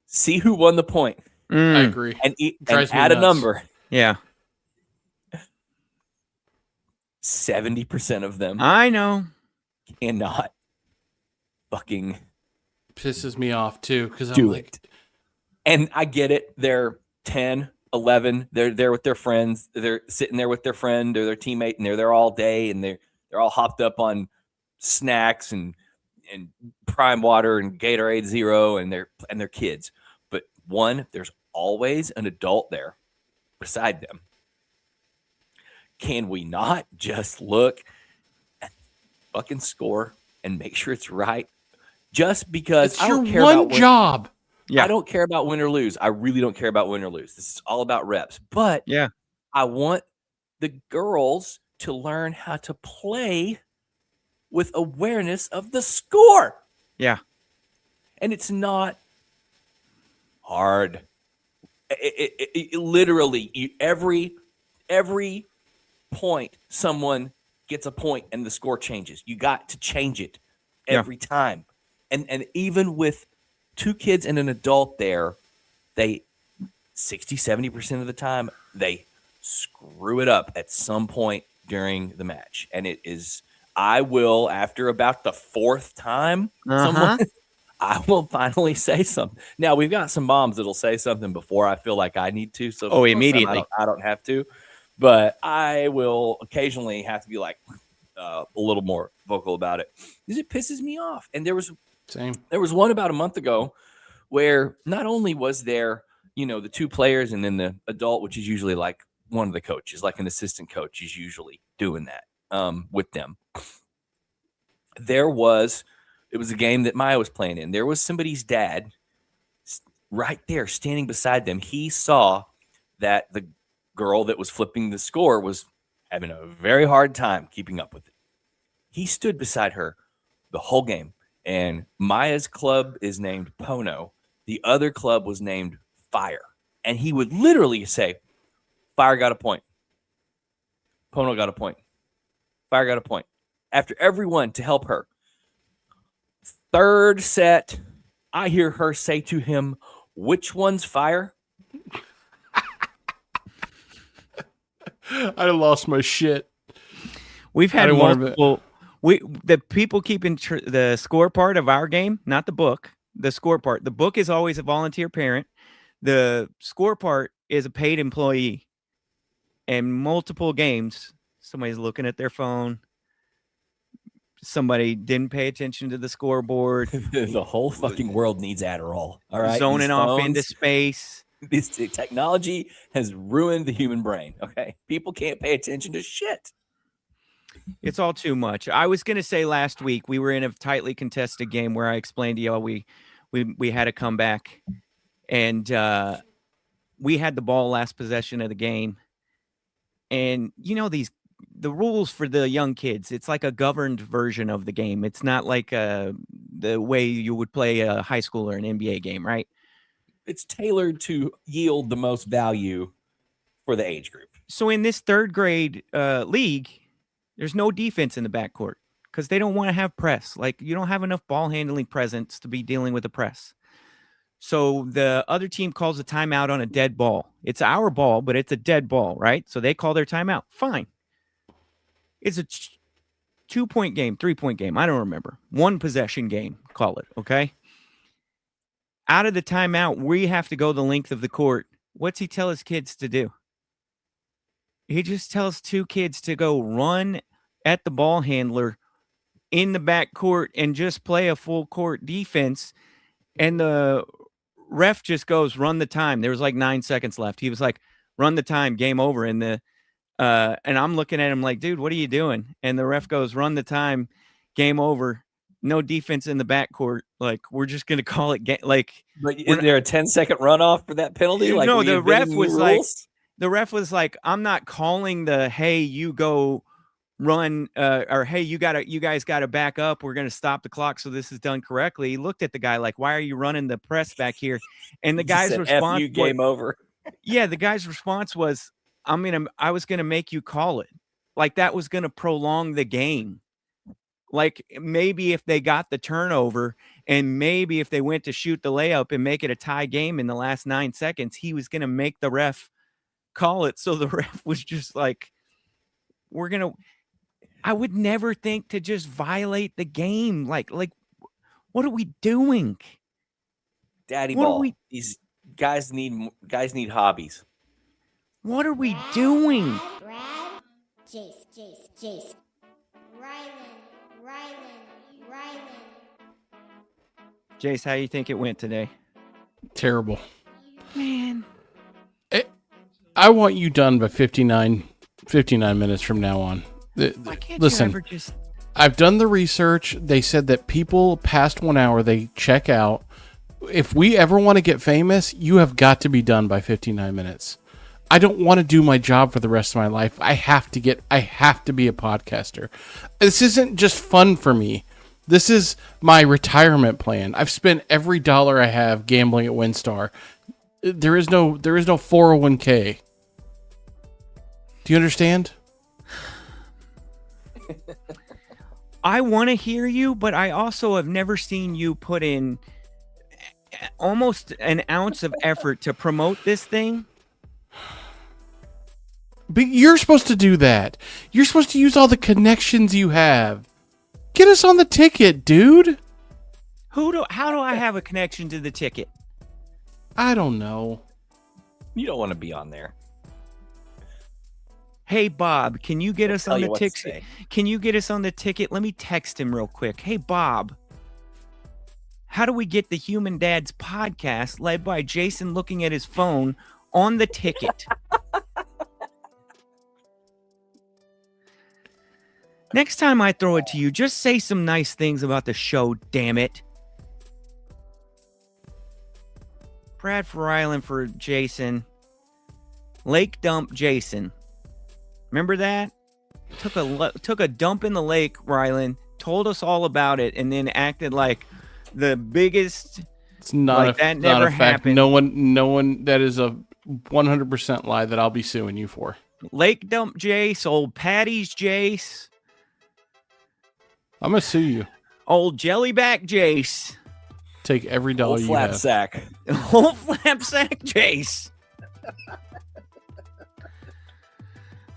see who won the point. I agree. And add a number. Yeah. 70% of them I know cannot fucking pisses me off too because do I'm like, it. And I get it. They're 10, 11. They're there with their friends. They're sitting there with their friend or their teammate, and they're there all day, and they're all hopped up on snacks and Prime Water and Gatorade Zero, and they're kids. But there's always an adult there beside them. Can we not just look at the fucking score and make sure it's right? Just because it's I don't your care one about job. Yeah. I don't care about win or lose. I really don't care about win or lose. This is all about reps. But Yeah. I want the girls to learn how to play with awareness of the score. Yeah. And it's not hard. It literally, every point someone gets a point and the score changes. You got to change it every time. And even with 2 kids and an adult there, they 60-70% of the time they screw it up at some point during the match. And it is, I will, after about the 4th time, I will finally say something. Now we've got some moms that'll say something before I feel like I need to. So immediately. I don't have to, but I will occasionally have to be like a little more vocal about it because it pisses me off. And there was one about a month ago where not only was there, the 2 players and then the adult, which is usually like one of the coaches, like an assistant coach is usually doing that with them. It was a game that Maya was playing in. There was somebody's dad right there standing beside them. He saw that the girl that was flipping the score was having a very hard time keeping up with it. He stood beside her the whole game. And Maya's club is named Pono. The other club was named Fire. And he would literally say, Fire got a point. Pono got a point. Fire got a point. After everyone to help her. 3rd set, I hear her say to him, which one's Fire? I lost my shit. We've had multiple. The people keeping the score part of our game, not the book. The score part. The book is always a volunteer parent. The score part is a paid employee. And multiple games, somebody's looking at their phone. Somebody didn't pay attention to the scoreboard. The whole fucking world needs Adderall. All right, zoning off into space. This technology has ruined the human brain. Okay, people can't pay attention to shit. It's all too much. I was going to say last week we were in a tightly contested game where I explained to y'all we had a comeback, and we had the ball last possession of the game, And the rules for the young kids, it's like a governed version of the game. It's not like the way you would play a high school or an NBA game, right? It's tailored to yield the most value for the age group. So in this third grade league, there's no defense in the backcourt because they don't want to have press. Like, you don't have enough ball handling presence to be dealing with the press. So the other team calls a timeout on a dead ball. It's our ball, but it's a dead ball, right? So they call their timeout. Fine. It's a 2-point game, 3-point game. I don't remember. 1 possession game, call it, okay? Out of the timeout, we have to go the length of the court. What's he tell his kids to do? He just tells 2 kids to go run at the ball handler in the back court and just play a full court defense. And the ref just goes, run the time. There was like 9 seconds left. He was like, run the time, game over. And I'm looking at him like, dude, what are you doing? And the ref goes, run the time, game over. No defense in the backcourt. Like, we're just gonna call it like. But is there a 10-second runoff for that penalty? Like, no, were you the ref bending was the like, rules? the ref was like, I'm not calling the hey, you go run or hey, you guys gotta back up. We're gonna stop the clock so this is done correctly. He looked at the guy like, why are you running the press back here? And the He just guy's said, response, F you, game over. yeah, the guy's response was, I was gonna make you call it. Like, that was gonna prolong the game. Like, maybe if they got the turnover and maybe if they went to shoot the layup and make it a tie game in the last 9 seconds, he was going to make the ref call it. So the ref was just like, I would never think to just violate the game. Like, what are we doing? Daddy What are ball. we- These guys need hobbies. What are we doing? Brad, Jace, Rylan. Jace, how you think it went today? Terrible. Man. I want you done by 59 minutes from now on. Why can't Listen, you ever just... I've done the research. They said that people past 1 hour, they check out. If we ever want to get famous, you have got to be done by 59 minutes. I don't want to do my job for the rest of my life. I have to be a podcaster. This isn't just fun for me. This is my retirement plan. I've spent every dollar I have gambling at WinStar. There is no 401k. Do you understand? I want to hear you, but I also have never seen you put in almost an ounce of effort to promote this thing. But you're supposed to do that. You're supposed to use all the connections you have. Get us on the ticket, dude. How do I have a connection to the ticket? I don't know. You don't want to be on there. Hey Bob, can you get I'll us tell on you the what to ticket? say. Can you get us on the ticket? Let me text him real quick. Hey Bob, how do we get the Human Dads podcast led by Jason looking at his phone on the ticket? Next time I throw it to you, just say some nice things about the show, damn it. Brad for Island for Jason. Lake dump Jason. Remember that? Took a dump in the lake, Rylan, told us all about it, and then acted like the biggest. It's not Like, a, that not never a fact. happened. No one. That is a 100% lie that I'll be suing you for. Lake dump Jace, old Patty's Jace, I'm gonna sue you. old Jellyback Jace, Take every dollar Old you flap have. sack. old Flapsack Jace.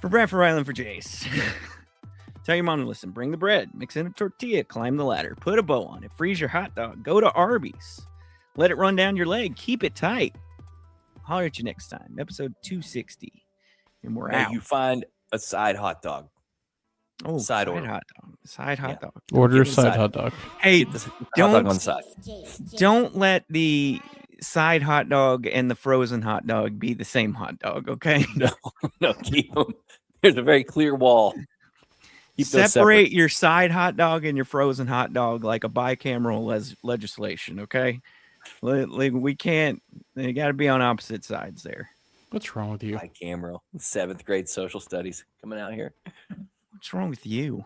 For Brad for Island for Jace. Tell your mom to listen. Bring the bread. Mix in a tortilla. Climb the ladder. Put a bow on it. Freeze your hot dog. Go to Arby's. Let it run down your leg. Keep it tight. Holler at you next time. Episode 260. And we're Now out. you find a side hot dog. Oh, side side order. hot dog. Side hot Yeah. dog. Order a Give me side side. hot dog. Hey, Get this hot don't- dog on the side. don't let the side hot dog and the frozen hot dog be the same hot dog, okay? No, keep them. There's a very clear wall. Keep those Separate your side hot dog and your frozen hot dog like a bicameral legislation, okay? Like, we can't, they got to be on opposite sides there. What's wrong with you? Mike Camero, 7th grade social studies coming out here. What's wrong with you?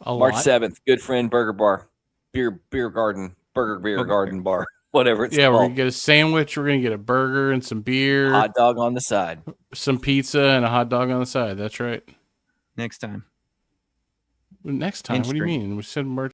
March lot. 7th, Good Friend Burger Bar, beer garden, beer Okay. garden bar, whatever it's Yeah, we're called. gonna get a sandwich. We're gonna get a burger and some beer, Hot dog on the side. some pizza, and a hot dog on the side. That's right. Next time. Next time. What do you Street. mean? We said March